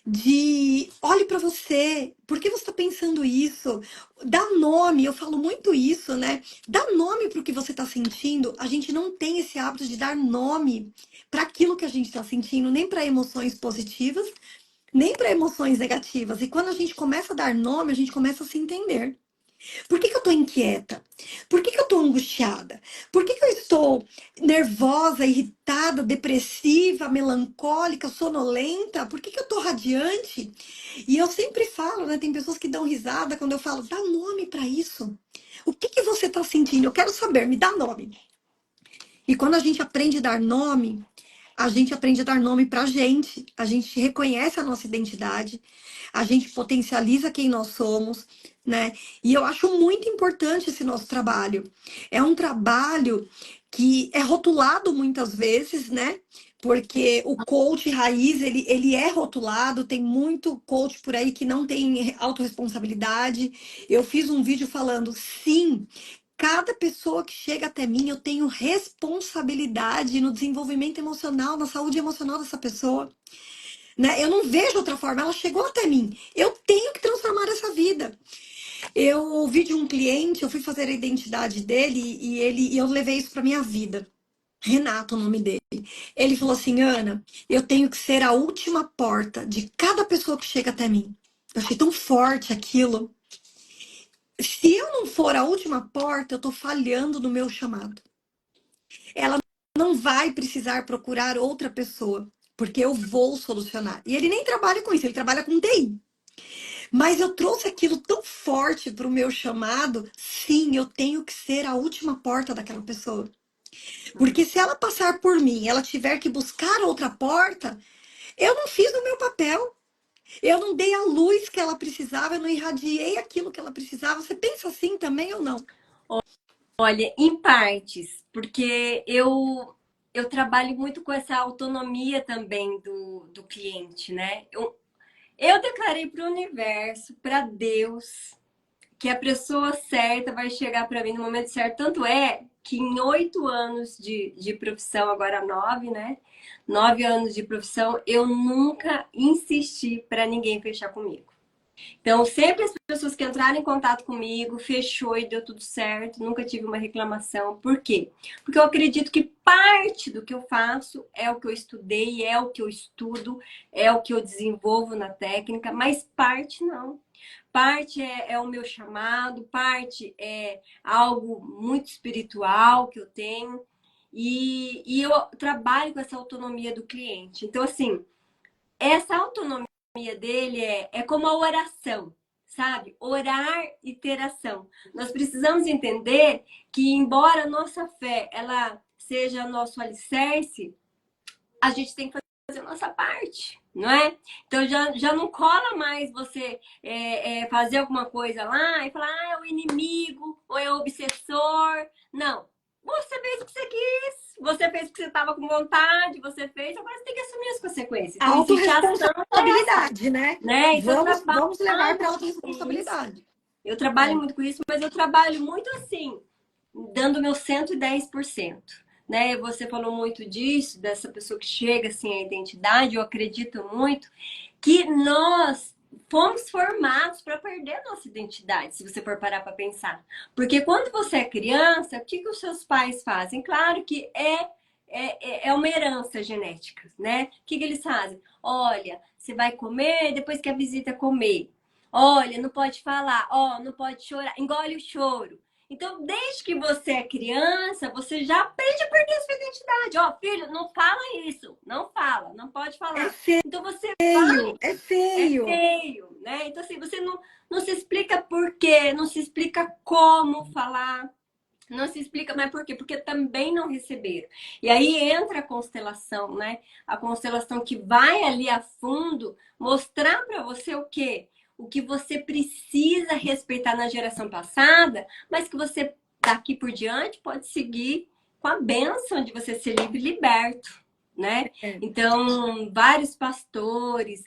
de olhe para você, por que você está pensando isso? Dá nome, eu falo muito isso, né? Dá nome para o que você está sentindo. A gente não tem esse hábito de dar nome para aquilo que a gente está sentindo, nem para emoções positivas, nem para emoções negativas. E quando a gente começa a dar nome, a gente começa a se entender. Por que que eu estou inquieta? Por que que eu estou angustiada? Por que que eu estou nervosa, irritada, depressiva, melancólica, sonolenta? Por que que eu estou radiante? E eu sempre falo, né? Tem pessoas que dão risada quando eu falo, dá nome para isso. O que que você está sentindo? Eu quero saber, me dá nome. E quando a gente aprende a dar nome, a gente aprende a dar nome para a gente reconhece a nossa identidade, a gente potencializa quem nós somos, né? E eu acho muito importante esse nosso trabalho. É um trabalho que é rotulado muitas vezes, né? Porque o coach raiz, ele é rotulado, tem muito coach por aí que não tem autorresponsabilidade. Eu fiz um vídeo falando, sim, cada pessoa que chega até mim, eu tenho responsabilidade no desenvolvimento emocional, na saúde emocional dessa pessoa, né? Eu não vejo outra forma. Ela chegou até mim. Eu tenho que transformar essa vida. Eu ouvi de um cliente, eu fui fazer a identidade dele e eu levei isso para minha vida. Renato, o nome dele. Ele falou assim: Ana, eu tenho que ser a última porta de cada pessoa que chega até mim. Eu achei tão forte aquilo. Se eu não for a última porta, eu tô falhando no meu chamado. Ela não vai precisar procurar outra pessoa, porque eu vou solucionar. E ele nem trabalha com isso, ele trabalha com TI. Mas eu trouxe aquilo tão forte para o meu chamado. Sim, eu tenho que ser a última porta daquela pessoa. Porque se ela passar por mim, ela tiver que buscar outra porta, eu não fiz o meu papel. Eu não dei a luz que ela precisava, eu não irradiei aquilo que ela precisava. Você pensa assim também ou não? Olha, em partes, porque eu trabalho muito com essa autonomia também do cliente, né? Eu declarei para o universo, para Deus, que a pessoa certa vai chegar para mim no momento certo. Tanto é que em 8 anos de profissão, agora 9, né? 9 anos de profissão, eu nunca insisti para ninguém fechar comigo. Então, sempre as pessoas que entraram em contato comigo, fechou e deu tudo certo, nunca tive uma reclamação. Por quê? Porque eu acredito que parte do que eu faço é o que eu estudei, é o que eu estudo, é o que eu desenvolvo na técnica, mas parte não. Parte é o meu chamado, parte é algo muito espiritual que eu tenho, e eu trabalho com essa autonomia do cliente. Então, assim, essa autonomia dele é como a oração, sabe? Orar e ter ação. Nós precisamos entender que, embora a nossa fé ela seja nosso alicerce, a gente tem que fazer a nossa parte, não é? Então já não cola mais você fazer alguma coisa lá e falar, é o inimigo ou é o obsessor. Não. Você fez o que você quis, você fez o que você estava com vontade, você fez, agora você tem que assumir as consequências. A Então, existe a ação dessa, autorresponsabilidade, né? né? Então, eu Vamos levar para a trabalho com isso. autorresponsabilidade. Eu trabalho É. muito com isso, mas eu trabalho muito assim, dando meu 110%. Né? Você falou muito disso, dessa pessoa que chega assim à identidade. Eu acredito muito que nós fomos formados para perder a nossa identidade, se você for parar para pensar. Porque quando você é criança, o que, que os seus pais fazem? Claro que é uma herança genética, né? O que, que eles fazem? Olha, você vai comer depois que a visita comer. Olha, não pode falar, ó, não pode chorar, engole o choro. Então, desde que você é criança, você já aprende a perder a sua identidade. Ó, filho, não fala isso, não fala, não pode É falar. Então você feio, é é feio. feio, né? Então, assim, você não se explica por quê, não se explica como falar, não se explica, mas por quê? Porque também não receberam. E aí entra a constelação, né? A constelação que vai ali a fundo mostrar para você o quê? O que você precisa respeitar na geração passada, mas que você daqui por diante pode seguir com a bênção de você ser livre e liberto, né? É. Então, vários pastores,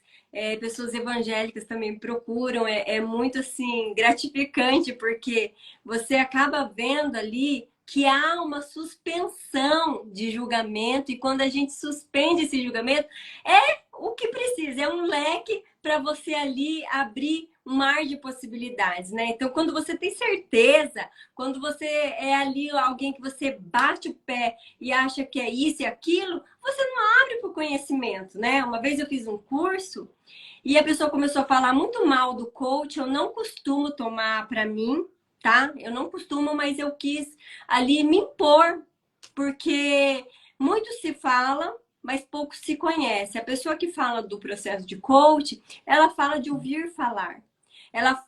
pessoas evangélicas também procuram, é muito assim gratificante, porque você acaba vendo ali que há uma suspensão de julgamento, e quando a gente suspende esse julgamento, é o que precisa, é um leque para você ali abrir um mar de possibilidades, né? Então, quando você tem certeza, quando você é ali alguém que você bate o pé e acha que é isso e aquilo, você não abre para o conhecimento, né? Uma vez eu fiz um curso e a pessoa começou a falar muito mal do coach. Eu não costumo tomar para mim, tá? Eu não costumo, mas eu quis ali me impor, porque muito se fala, mas pouco se conhece. A pessoa que fala do processo de coach, ela fala de ouvir falar.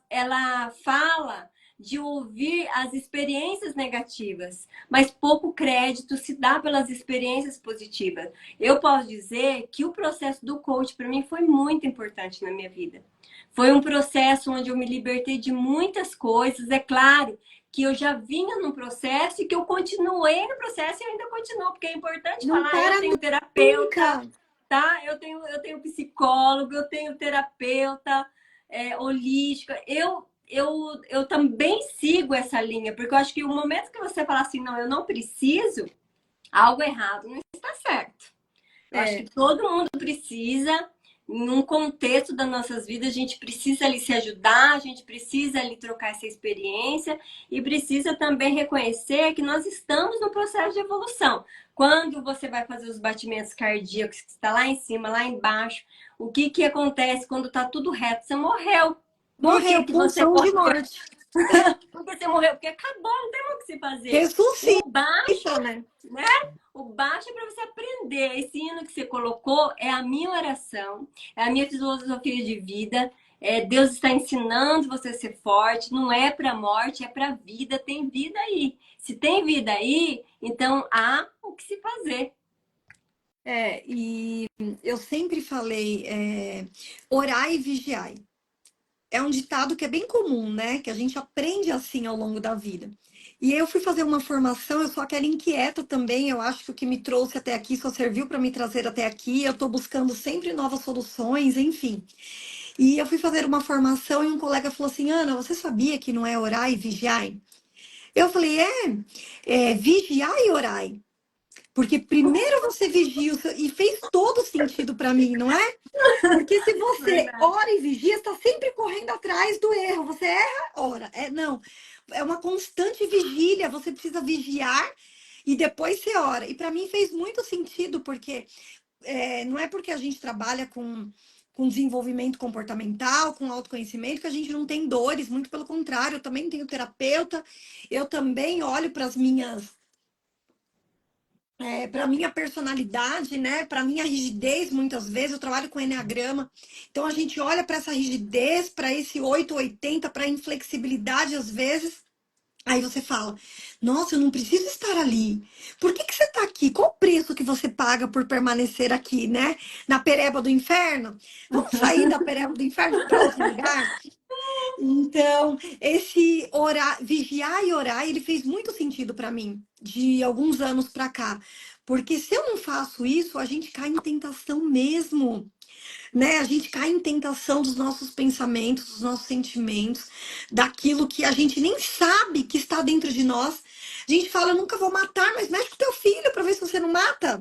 Ela fala de ouvir as experiências negativas, mas pouco crédito se dá pelas experiências positivas. Eu posso dizer que o processo do coach para mim foi muito importante na minha vida. Foi um processo onde eu me libertei de muitas coisas. É claro que eu já vinha num processo e que eu continuei no processo e ainda continuo, porque é importante Não falar, eu para tenho terapeuta, nunca. tá? Eu tenho psicólogo, eu tenho terapeuta holística. Eu também sigo essa linha, porque eu acho que o momento que você falar assim, não, eu não preciso, algo errado não está certo. Eu acho que É, todo mundo precisa, em um contexto das nossas vidas, a gente precisa ali se ajudar, a gente precisa ali trocar essa experiência e precisa também reconhecer que nós estamos no processo de evolução. Quando você vai fazer os batimentos cardíacos, que está lá em cima, lá embaixo, o que que acontece quando está tudo reto? Você morreu. Por morreu, que que você pulsão de morreu? morte. Porque você morreu? Porque acabou, não tem mais o que se fazer. Ressuscita, O baixo, né? né? O baixo é para você aprender. Esse hino que você colocou é a minha oração, é a minha filosofia de vida. Deus está ensinando você a ser forte. Não é para a morte, é para a vida. Tem vida aí. Se tem vida aí, então há o que se fazer. E eu sempre falei, orai e vigiai. É um ditado que é bem comum, né? Que a gente aprende assim ao longo da vida. E eu fui fazer uma formação, eu sou aquela inquieta também, eu acho que o que me trouxe até aqui só serviu para me trazer até aqui. Eu estou buscando sempre novas soluções, enfim. E eu fui fazer uma formação e um colega falou assim: Ana, você sabia que não é orar e vigiar? Eu falei: vigiar e orai. Porque primeiro você vigia, e fez todo sentido para mim, não é? Porque se você Verdade. ora e vigia, está sempre correndo atrás do erro. Você erra, ora. Não. É uma constante vigília. Você precisa vigiar e depois você ora. E para mim fez muito sentido, porque não é porque a gente trabalha com desenvolvimento comportamental, com autoconhecimento, que a gente não tem dores. Muito pelo contrário, eu também tenho terapeuta. Eu também olho para as minhas para minha personalidade, né? Para minha rigidez, muitas vezes eu trabalho com enneagrama. Então a gente olha para essa rigidez, para esse 880, para inflexibilidade às vezes. Aí você fala: "Nossa, eu não preciso estar ali. Por que que você está aqui? Qual o preço que você paga por permanecer aqui, né? Na pereba do inferno? Vamos sair da pereba do inferno para outro lugar?" Então, esse orar, vigiar e orar, ele fez muito sentido para mim, de alguns anos para cá. Porque se eu não faço isso, a gente cai em tentação mesmo, né? A gente cai em tentação dos nossos pensamentos, dos nossos sentimentos, daquilo que a gente nem sabe que está dentro de nós. A gente fala, eu nunca vou matar, mas mexe com teu filho para ver se você não mata.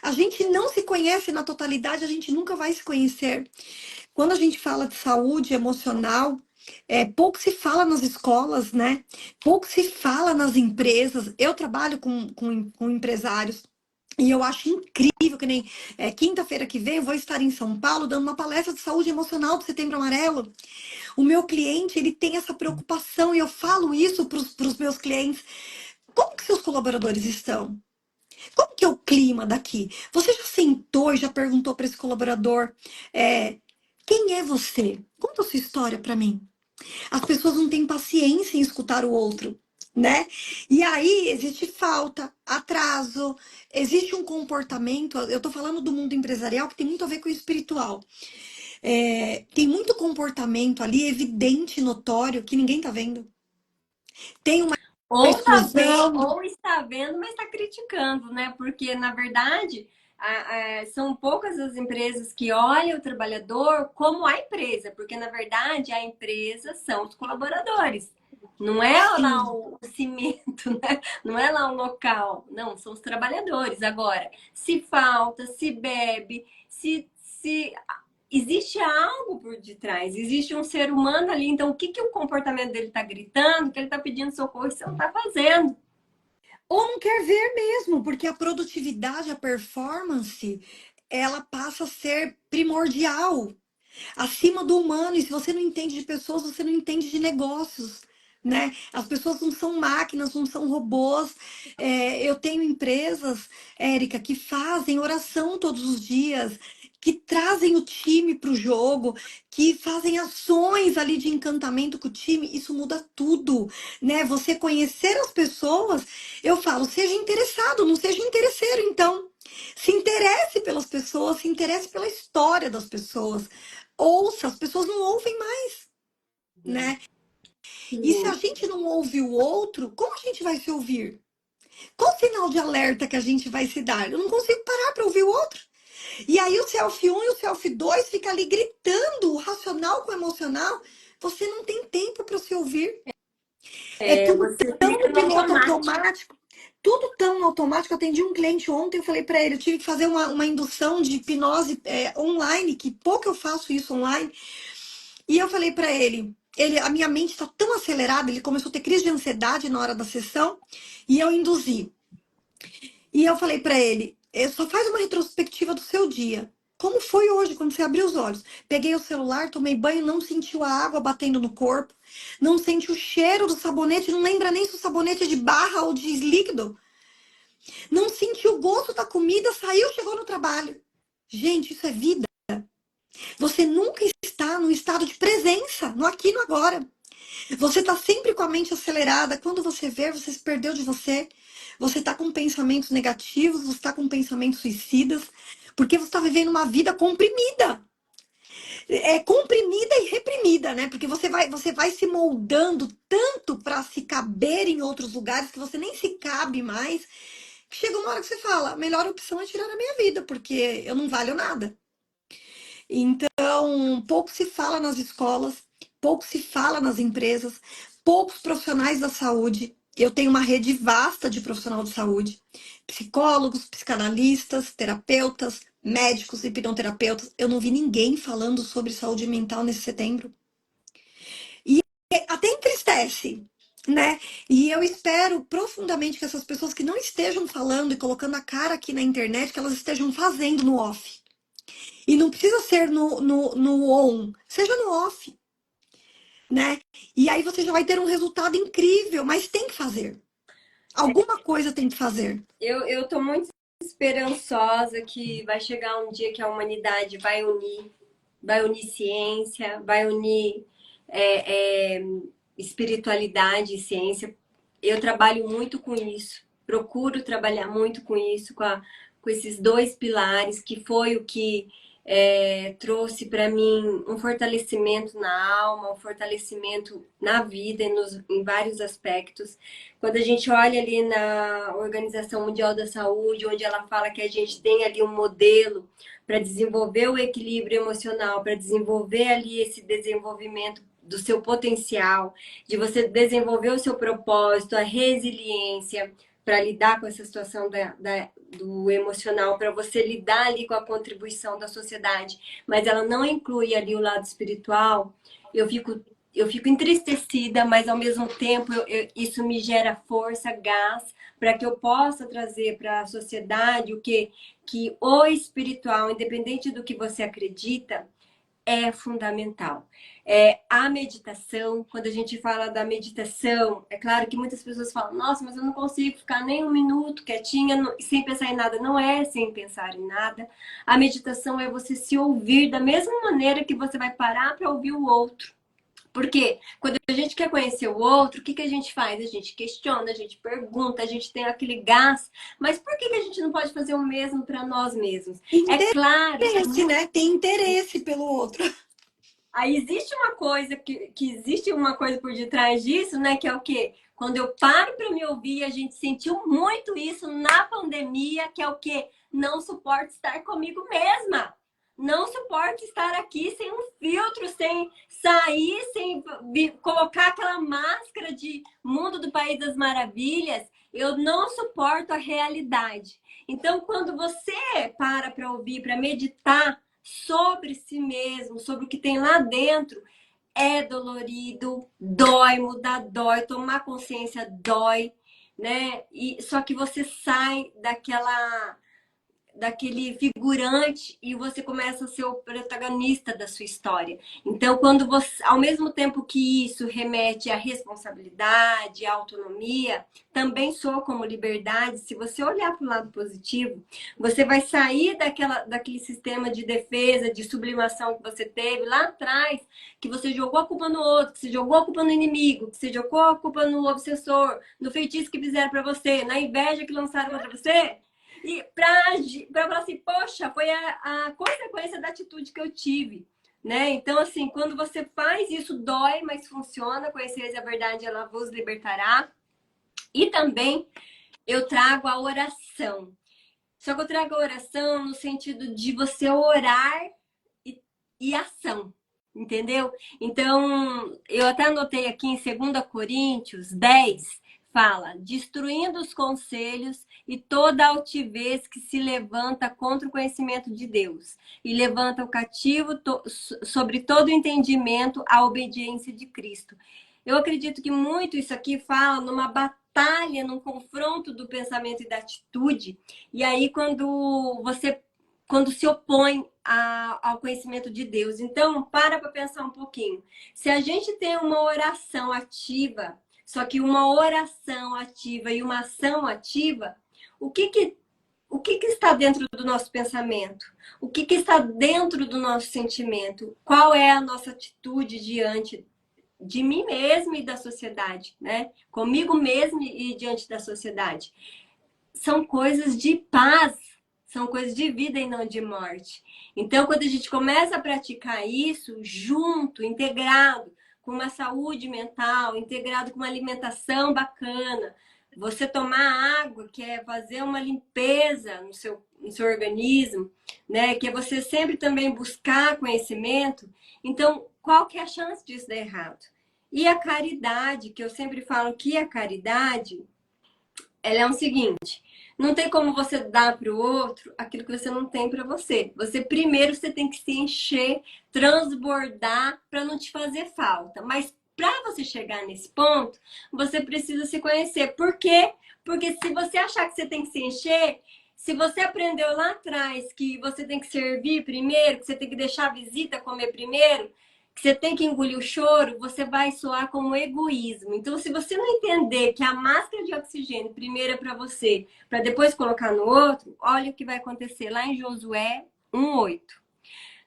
A gente não se conhece na totalidade, a gente nunca vai se conhecer. Quando a gente fala de saúde emocional, pouco se fala nas escolas, né? Pouco se fala nas empresas. Eu trabalho com empresários e eu acho incrível que nem quinta-feira que vem eu vou estar em São Paulo dando uma palestra de saúde emocional do Setembro Amarelo. O meu cliente, ele tem essa preocupação e eu falo isso para os meus clientes. Como que seus colaboradores estão? Como que é o clima daqui? Você já sentou e já perguntou para esse colaborador, é, quem é você? Conta a sua história para mim. As pessoas não têm paciência em escutar o outro, né? E aí existe falta, atraso, existe um comportamento. Eu tô falando do mundo empresarial que tem muito a ver com o espiritual. Tem muito comportamento ali evidente, notório, que ninguém tá vendo. Tem uma Ou tá vendo, exclusão. ou está vendo, mas está criticando, né? Porque, na verdade, são poucas as empresas que olham o trabalhador como a empresa, porque, na verdade, a empresa são os colaboradores. Não é lá Sim. o cimento, né? Não é lá o local. Não, são os trabalhadores. Agora, se falta, se bebe, se existe algo por detrás, existe um ser humano ali. Então, o que, que o comportamento dele está gritando, que ele está pedindo socorro e você não está fazendo? Ou não quer ver mesmo, porque a produtividade, a performance, ela passa a ser primordial, acima do humano. E se você não entende de pessoas, você não entende de negócios, né? As pessoas não são máquinas, não são robôs. Eu tenho empresas, Érica, que fazem oração todos os dias, que trazem o time para o jogo, que fazem ações ali de encantamento com o time. Isso muda tudo, né? Você conhecer as pessoas, eu falo, seja interessado, não seja interesseiro, então. Se interesse pelas pessoas, se interesse pela história das pessoas. Ouça, as pessoas não ouvem mais, né? E se a Sim. gente não ouve o outro, como a gente vai se ouvir? Qual sinal de alerta que a gente vai se dar? Eu não consigo parar para ouvir o outro. E aí o selfie um e o selfie 2 fica ali gritando o racional com o emocional. Você não tem tempo para se ouvir. É tudo Você tão fica no no piloto automático. automático. Tudo tão automático. Eu atendi um cliente ontem, eu falei para ele, eu tive que fazer uma indução de hipnose online, que pouco eu faço isso online. E eu falei para ele, a minha mente está tão acelerada, ele começou a ter crise de ansiedade na hora da sessão, e eu induzi. E eu falei para ele, só faz uma retrospectiva do seu dia. Como foi hoje quando você abriu os olhos? Peguei o celular, tomei banho, não sentiu a água batendo no corpo, não sente o cheiro do sabonete, não lembra nem se o sabonete é de barra ou de líquido, não sentiu o gosto da comida, saiu, chegou no trabalho. Gente, isso é vida. Você nunca está no estado de presença, no aqui e no agora. Você está sempre com a mente acelerada. Quando você vê, você se perdeu de você. Você está com pensamentos negativos, você está com pensamentos suicidas, porque você está vivendo uma vida comprimida. Comprimida e reprimida, né? Porque você vai se moldando tanto para se caber em outros lugares que você nem se cabe mais. Chega uma hora que você fala, a melhor opção é tirar a minha vida, porque eu não valho nada. Então, pouco se fala nas escolas, pouco se fala nas empresas, poucos profissionais da saúde. Eu tenho uma rede vasta de profissional de saúde, psicólogos, psicanalistas, terapeutas, médicos, hipnoterapeutas. Eu não vi ninguém falando sobre saúde mental nesse setembro. E até entristece, né? E eu espero profundamente que essas pessoas que não estejam falando e colocando a cara aqui na internet, que elas estejam fazendo no off. E não precisa ser no on, seja no off, né? E aí você já vai ter um resultado incrível, mas tem que fazer. Alguma coisa tem que fazer. Eu tô muito esperançosa que vai chegar um dia que a humanidade vai unir ciência, vai unir é, é, espiritualidade e ciência. Eu trabalho muito com isso, procuro trabalhar muito com isso, com esses dois pilares, que foi o que trouxe para mim um fortalecimento na alma, um fortalecimento na vida em vários aspectos. Quando a gente olha ali na Organização Mundial da Saúde, onde ela fala que a gente tem ali um modelo para desenvolver o equilíbrio emocional, para desenvolver ali esse desenvolvimento do seu potencial, de você desenvolver o seu propósito, a resiliência para lidar com essa situação do emocional, para você lidar ali com a contribuição da sociedade, mas ela não inclui ali o lado espiritual, eu fico entristecida, mas ao mesmo tempo isso me gera força, gás, para que eu possa trazer para a sociedade que o espiritual, independente do que você acredita, é fundamental. A meditação, quando a gente fala da meditação, é claro que muitas pessoas falam, nossa, mas eu não consigo ficar nem um minuto quietinha, sem pensar em nada. Não é sem pensar em nada. A meditação é você se ouvir da mesma maneira que você vai parar para ouvir o outro. Porque quando a gente quer conhecer o outro, o que a gente faz? A gente questiona, a gente pergunta, a gente tem aquele gás. Mas por que a gente não pode fazer o mesmo para nós mesmos? É claro Interesse, né? Tem interesse pelo outro. Aí existe uma coisa que existe uma coisa por detrás disso, né? Que é o quê? Quando eu paro para me ouvir, a gente sentiu muito isso na pandemia, que é o quê? Não suporto estar comigo mesma. Não suporto estar aqui sem um filtro, sem sair, sem colocar aquela máscara de mundo do País das Maravilhas. Eu não suporto a realidade. Então, quando você para ouvir, para meditar sobre si mesmo, sobre o que tem lá dentro, é dolorido, dói, mudar dói, tomar consciência dói, né? Só que você sai daquele figurante e você começa a ser o protagonista da sua história. Então, quando você, ao mesmo tempo que isso remete à responsabilidade, à autonomia, também soa como liberdade. Se você olhar para o lado positivo, você vai sair daquele sistema de defesa, de sublimação que você teve lá atrás, que você jogou a culpa no outro, que você jogou a culpa no inimigo, que você jogou a culpa no obsessor, no feitiço que fizeram para você, na inveja que lançaram contra você. E para falar assim, poxa, foi a consequência da atitude que eu tive, né? Então, assim, quando você faz isso, dói, mas funciona. Conhecereis a verdade, ela vos libertará. E também eu trago a oração. Só que eu trago a oração no sentido de você orar e ação, entendeu? Então, eu até anotei aqui em 2 Coríntios 10, fala, destruindo os conselhos e toda altivez que se levanta contra o conhecimento de Deus, e levanta o cativo sobre todo o entendimento à obediência de Cristo. Eu acredito que muito isso aqui fala numa batalha, num confronto do pensamento e da atitude, e aí quando se opõe ao conhecimento de Deus. Então, para pensar um pouquinho. Se a gente tem uma oração ativa, só que uma oração ativa e uma ação ativa, o que está dentro do nosso pensamento? O que está dentro do nosso sentimento? Qual é a nossa atitude diante de mim mesmo e da sociedade, né? Comigo mesmo e diante da sociedade. São coisas de paz, são coisas de vida e não de morte. Então, quando a gente começa a praticar isso junto, integrado, com uma saúde mental, integrado com uma alimentação bacana, você tomar água, que é fazer uma limpeza no seu organismo, né? Que é você sempre também buscar conhecimento. Então, qual que é a chance disso dar errado? E a caridade, que eu sempre falo que a caridade, ela é o seguinte, não tem como você dar para o outro aquilo que você não tem para você. Primeiro você tem que se encher, transbordar para não te fazer falta. Mas para você chegar nesse ponto, você precisa se conhecer. Por quê? Porque se você achar que você tem que se encher, se você aprendeu lá atrás que você tem que servir primeiro, que você tem que deixar a visita comer primeiro, que você tem que engolir o choro, você vai soar como egoísmo. Então, se você não entender que a máscara de oxigênio primeiro é para você, para depois colocar no outro, olha o que vai acontecer lá em Josué 1:8.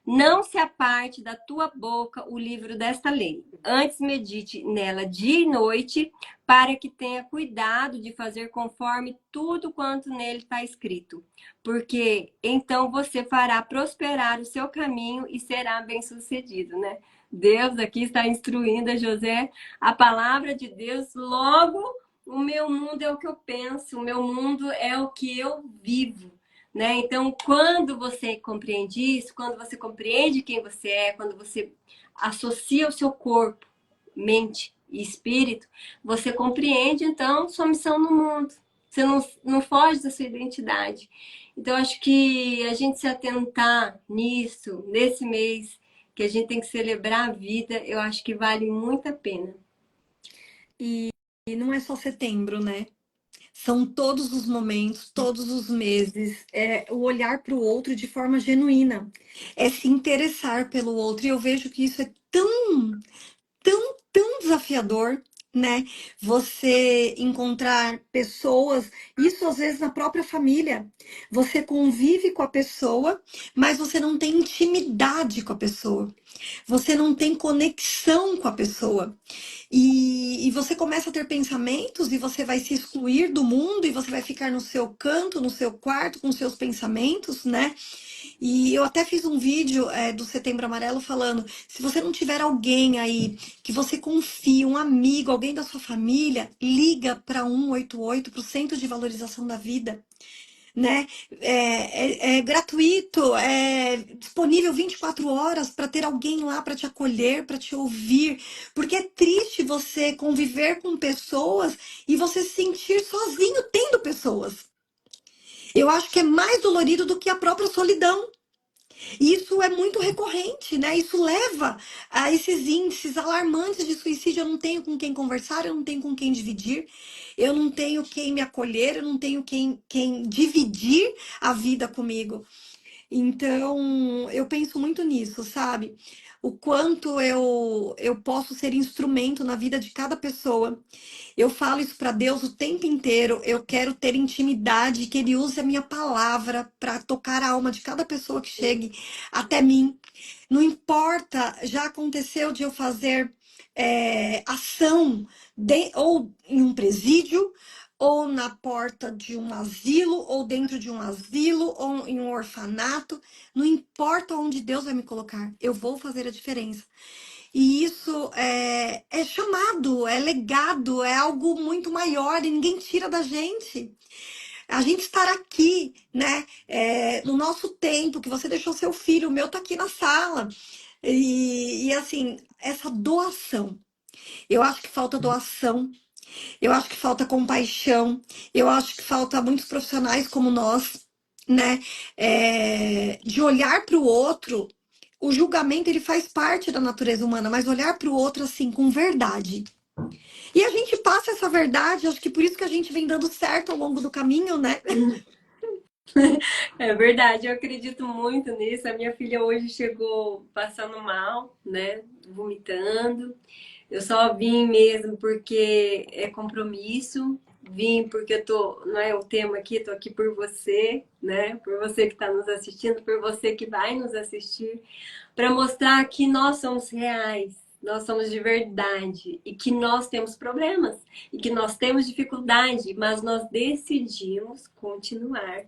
Não se aparte da tua boca o livro desta lei. Antes medite nela dia e noite, para que tenha cuidado de fazer conforme tudo quanto nele está escrito. Porque então você fará prosperar o seu caminho e será bem-sucedido, né? Deus aqui está instruindo a José a palavra de Deus. Logo, o meu mundo é o que eu penso, o meu mundo é o que eu vivo. Né? Então, quando você compreende isso, quando você compreende quem você é, quando você associa o seu corpo, mente e espírito, você compreende, então, sua missão no mundo. Você não foge da sua identidade. Então, acho que a gente se atentar nisso, nesse mês, que a gente tem que celebrar a vida, eu acho que vale muito a pena. E não é só setembro, né? São todos os momentos, todos os meses, é o olhar para o outro de forma genuína, é se interessar pelo outro. E eu vejo que isso é tão desafiador, né? Você encontrar pessoas, isso às vezes na própria família. Você convive com a pessoa, mas você não tem intimidade com a pessoa. Você não tem conexão com a pessoa. E você começa a ter pensamentos e você vai se excluir do mundo e você vai ficar no seu canto, no seu quarto, com seus pensamentos, né? E eu até fiz um vídeo do Setembro Amarelo falando, se você não tiver alguém aí que você confie, um amigo, alguém da sua família, liga para 188, para o Centro de Valorização da Vida, né? É gratuito, é disponível 24 horas para ter alguém lá para te acolher, para te ouvir, porque é triste você conviver com pessoas e você se sentir sozinho tendo pessoas. Eu acho que é mais dolorido do que a própria solidão. Isso é muito recorrente, né? Isso leva a esses índices alarmantes de suicídio. Eu não tenho com quem conversar, eu não tenho com quem dividir, eu não tenho quem me acolher, eu não tenho quem dividir a vida comigo. Então, eu penso muito nisso, sabe? O quanto eu posso ser instrumento na vida de cada pessoa. Eu falo isso para Deus o tempo inteiro. Eu quero ter intimidade, que Ele use a minha palavra para tocar a alma de cada pessoa que chegue até mim. Não importa, já aconteceu de eu fazer ação ou em um presídio, ou na porta de um asilo, ou dentro de um asilo, ou em um orfanato. Não importa onde Deus vai me colocar, eu vou fazer a diferença. E isso é chamado, é legado, é algo muito maior e ninguém tira da gente. A gente estar aqui, né, no nosso tempo, que você deixou seu filho, o meu tá aqui na sala. E assim, essa doação. Eu acho que falta doação, eu acho que falta compaixão, eu acho que falta muitos profissionais como nós, né, de olhar para o outro. O julgamento ele faz parte da natureza humana, mas olhar para o outro assim com verdade. E a gente passa essa verdade, acho que por isso que a gente vem dando certo ao longo do caminho, né? É verdade, eu acredito muito nisso. A minha filha hoje chegou passando mal, né? Vomitando. Eu só vim mesmo porque é compromisso. Vim porque eu tô, não é o tema aqui, tô aqui por você, né? Por você que está nos assistindo, por você que vai nos assistir, para mostrar que nós somos reais, nós somos de verdade e que nós temos problemas e que nós temos dificuldade, mas nós decidimos continuar,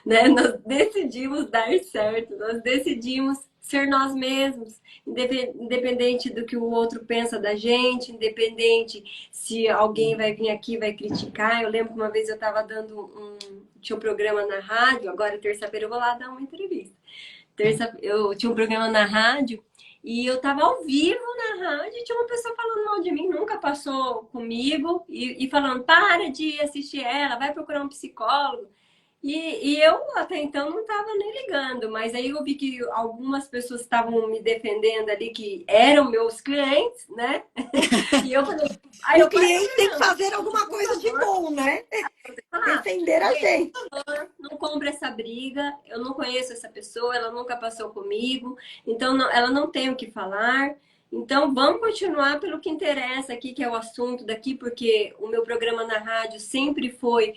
né? Nós decidimos dar certo, nós decidimos ser nós mesmos, independente do que o outro pensa da gente, independente se alguém vai vir aqui e vai criticar. Eu lembro que uma vez eu estava tinha um programa na rádio, agora terça-feira eu vou lá dar uma entrevista. Eu tinha um programa na rádio e eu tava ao vivo na rádio e tinha uma pessoa falando mal de mim, nunca passou comigo, e falando, para de assistir ela, vai procurar um psicólogo. E eu até então não estava nem ligando, mas aí eu vi que algumas pessoas estavam me defendendo ali, que eram meus clientes, né? E eu falei, aí O eu falei, cliente tem que fazer alguma por coisa de favor, bom, né? ah, Defender a gente, gente. não compra essa briga, eu não conheço essa pessoa, ela nunca passou comigo, então ela não tem o que falar. Então vamos continuar pelo que interessa aqui, que é o assunto daqui, porque o meu programa na rádio sempre foi,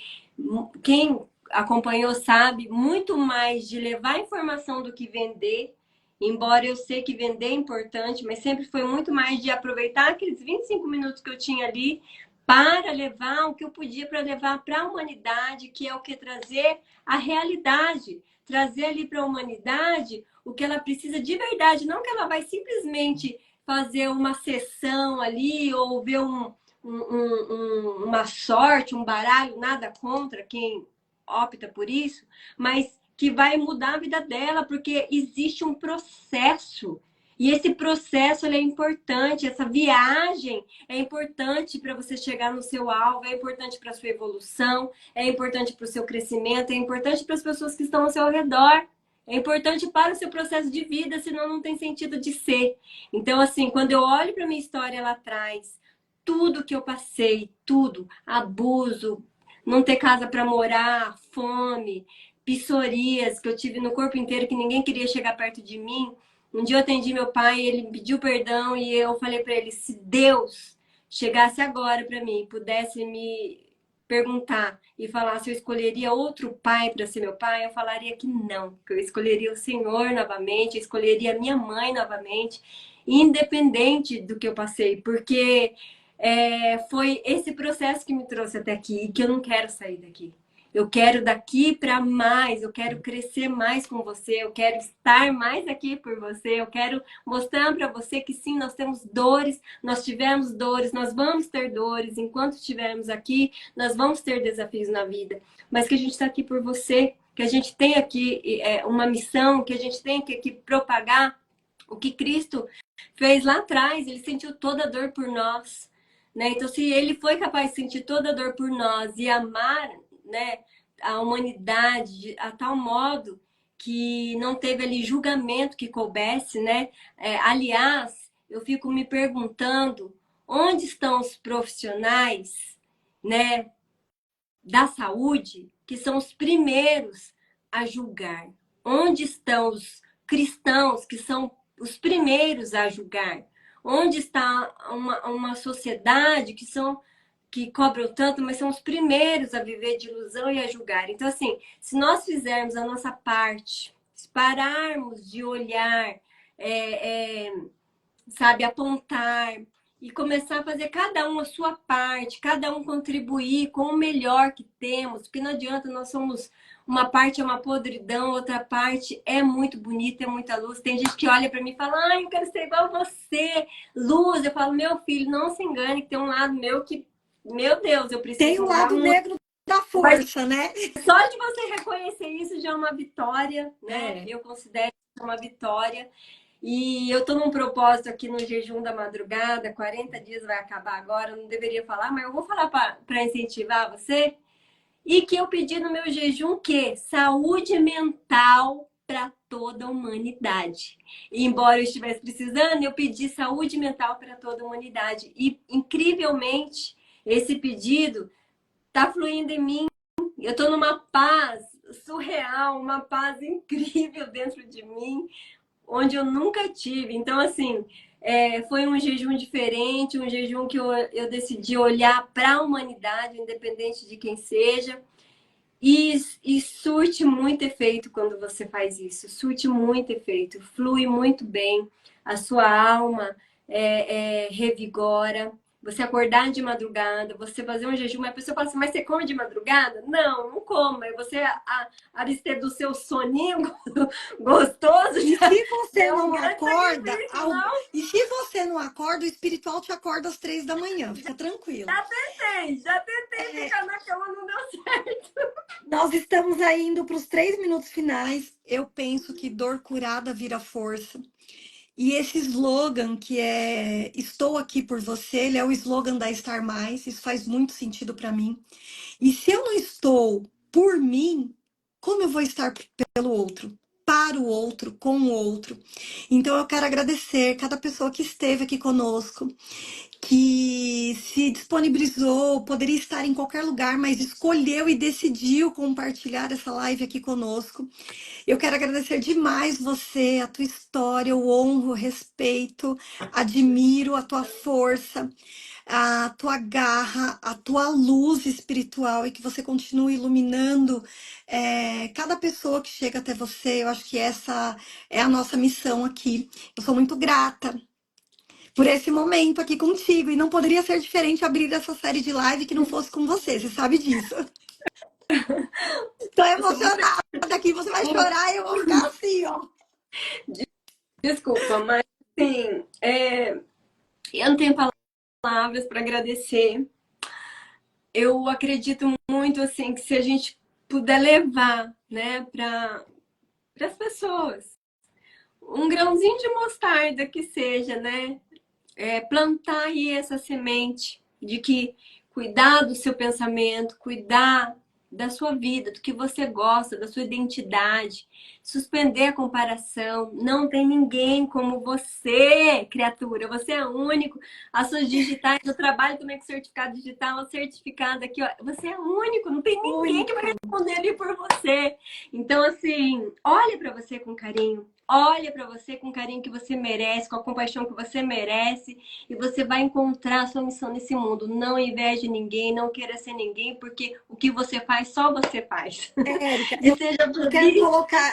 quem acompanhou sabe, muito mais de levar informação do que vender. Embora eu sei que vender é importante, mas sempre foi muito mais de aproveitar aqueles 25 minutos que eu tinha ali para levar o que eu podia para levar para a humanidade, que é o que trazer a realidade, trazer ali para a humanidade o que ela precisa de verdade, não que ela vai simplesmente fazer uma sessão ali ou ver uma sorte, um baralho, nada contra quem opta por isso, mas que vai mudar a vida dela, porque existe um processo. E esse processo é importante, essa viagem é importante para você chegar no seu alvo, é importante para a sua evolução, é importante para o seu crescimento, é importante para as pessoas que estão ao seu redor. É importante para o seu processo de vida, senão não tem sentido de ser. Então, assim, quando eu olho para minha história lá atrás, tudo que eu passei, tudo, abuso, não ter casa para morar, fome, psoríase que eu tive no corpo inteiro, que ninguém queria chegar perto de mim. Um dia eu atendi meu pai, ele me pediu perdão e eu falei para ele, se Deus chegasse agora para mim, pudesse me perguntar e falar se eu escolheria outro pai para ser meu pai, eu falaria que não, que eu escolheria o Senhor novamente, eu escolheria minha mãe novamente, independente do que eu passei, porque foi esse processo que me trouxe até aqui e que eu não quero sair daqui. Eu quero daqui para mais, eu quero crescer mais com você, eu quero estar mais aqui por você, eu quero mostrar para você que sim, nós temos dores, nós tivemos dores, nós vamos ter dores, enquanto estivermos aqui, nós vamos ter desafios na vida, mas que a gente está aqui por você, que a gente tem aqui uma missão, que a gente tem que aqui propagar o que Cristo fez lá atrás, ele sentiu toda a dor por nós, né? Então, se ele foi capaz de sentir toda a dor por nós e amar, né, a humanidade a tal modo que não teve ali julgamento que coubesse, né? Aliás, eu fico me perguntando onde estão os profissionais, né, da saúde, que são os primeiros a julgar? Onde estão os cristãos, que são os primeiros a julgar? Onde está uma sociedade que cobram tanto, mas são os primeiros a viver de ilusão e a julgar? Então, assim, se nós fizermos a nossa parte, pararmos de olhar, é, é, sabe, apontar e começar a fazer cada um a sua parte, cada um contribuir com o melhor que temos, porque não adianta, nós somos uma parte é uma podridão, outra parte é muito bonita, é muita luz. Tem gente que olha para mim e fala: "Ai, eu quero ser igual a você, luz". Eu falo: "Meu filho, não se engane, que tem um lado meu que, meu Deus, eu Tem preciso o mudar lado muito". negro da Mas força, né? só de você reconhecer isso já é uma vitória, né? É. Eu considero isso uma vitória. E eu tô num propósito aqui no jejum da madrugada, 40 dias vai acabar agora, eu não deveria falar, mas eu vou falar para incentivar você. E que eu pedi no meu jejum que saúde mental para toda a humanidade. E embora eu estivesse precisando, eu pedi saúde mental para toda a humanidade. E incrivelmente, esse pedido tá fluindo em mim. Eu tô numa paz surreal, uma paz incrível dentro de mim, onde eu nunca tive. Então, assim, foi um jejum diferente, um jejum que eu decidi olhar para a humanidade, independente de quem seja, e surte muito efeito quando você faz isso, surte muito efeito, flui muito bem, a sua alma revigora. Você acordar de madrugada, você fazer um jejum, a pessoa fala assim: "Mas você come de madrugada?" Não, não como. É você abster do seu soninho gostoso, E já se você é um não grande acorda, sacrifício, não? e se você não acorda, o espiritual te acorda às 3 da manhã, fica tranquilo. Já tentei É, ficar na cama, não deu certo. nós estamos aí indo para os 3 minutos finais. Eu penso que dor curada vira força. E esse slogan que é "Estou aqui por você", ele é o slogan da Estar Mais. Isso faz muito sentido para mim. E se eu não estou por mim, como eu vou estar pelo outro? Para o outro, com o outro. Então eu quero agradecer cada pessoa que esteve aqui conosco, que se disponibilizou, poderia estar em qualquer lugar, mas escolheu e decidiu compartilhar essa live aqui conosco. Eu quero agradecer demais você, a tua história, eu honro, respeito, admiro a tua força. a tua garra, a tua luz espiritual e que você continue iluminando cada pessoa que chega até você. Eu acho que essa é a nossa missão aqui. Eu sou muito grata por esse momento aqui contigo e não poderia ser diferente abrir essa série de live que não fosse com você, você sabe disso. Tô Eu sou muito emocionada aqui, você vai chorar e eu vou ficar assim, ó. desculpa, mas assim, eu não tenho palavras para agradecer. Eu acredito muito assim que se a gente puder levar, né, para as pessoas um grãozinho de mostarda que seja, né, plantar aí essa semente de que cuidar do seu pensamento, cuidar da sua vida, do que você gosta, da sua identidade, suspender a comparação. Não tem ninguém como você, criatura. Você é único. As suas digitais, eu trabalho também com certificado digital, certificado aqui, ó. Você é único, não tem ninguém que vai responder ali por você. Então, assim, olhe para você com carinho. Olha para você com o carinho que você merece, com a compaixão que você merece, e você vai encontrar a sua missão nesse mundo. Não inveje ninguém, não queira ser ninguém, porque o que você faz, só você faz. Érica, E seja feliz.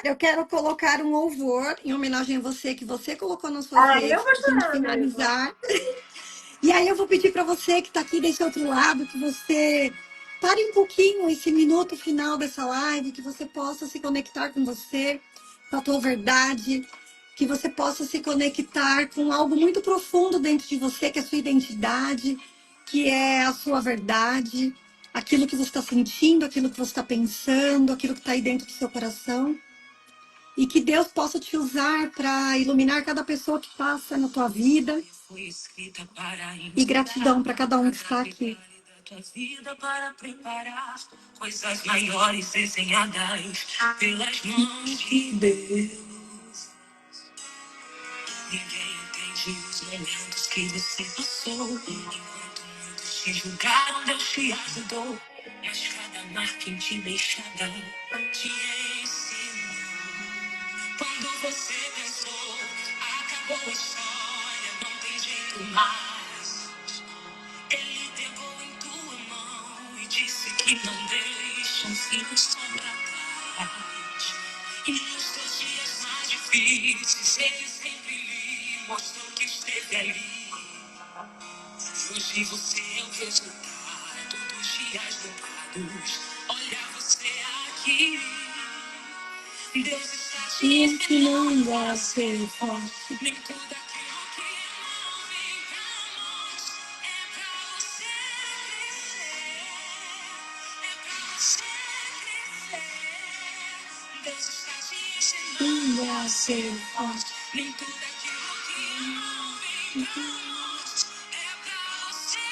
eu quero colocar um louvor em homenagem a você, que você colocou nas suas Ai, eu redes, vou pra gente chorar mesmo. finalizar. E aí eu vou pedir para você que está aqui desse outro lado, que você pare um pouquinho esse minuto final dessa live, que você possa se conectar com você, com a tua verdade, que você possa se conectar com algo muito profundo dentro de você, que é a sua identidade, que é a sua verdade, aquilo que você está sentindo, aquilo que você está pensando, aquilo que está aí dentro do seu coração. E que Deus possa te usar para iluminar cada pessoa que passa na tua vida. E gratidão para cada um que está aqui. Tua vida para preparar coisas maiores desenhadas pelas mãos de Deus. Ninguém entende os momentos que você passou. Enquanto muitos te julgaram, Deus te ajudou. Mas cada marca intimidada te ensinou. Quando você pensou, acabou a história, não tem jeito mais. Ele pegou em tua mão e disse que não deixa os filhos pra trás. E nos teus dias mais difíceis, ele sempre lhe mostrou que esteve ali. Hoje você é o resultado dos dias lembrados. Olha você aqui. Deus está te ensinando a ser forte. Nem tudo aquilo que não vem pra nós é pra você crescer. É pra você crescer. Deus está te ensinando a ser forte. Nem tudo aquilo que não vem pra nós é pra você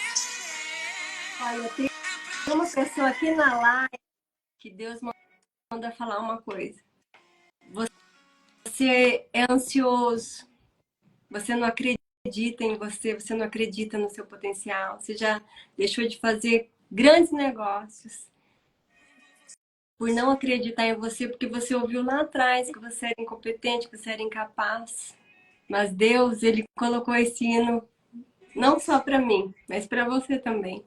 crescer. Olha, tem uma pessoa aqui na live que Deus manda falar uma coisa. Você é ansioso, você não acredita em você, você não acredita no seu potencial, você já deixou de fazer grandes negócios por não acreditar em você, porque você ouviu lá atrás que você era incompetente, que você era incapaz. Mas Deus, ele colocou esse hino não só para mim, mas para você também.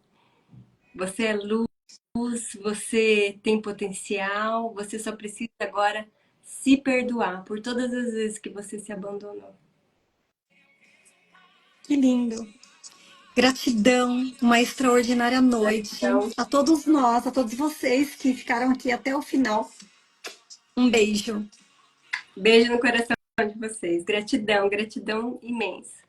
Você é luz, você tem potencial, você só precisa agora se perdoar por todas as vezes que você se abandonou. Que lindo. Gratidão, uma extraordinária noite Então, a todos nós, a todos vocês que ficaram aqui até o final. Um beijo. beijo no coração de vocês. Gratidão, gratidão imensa.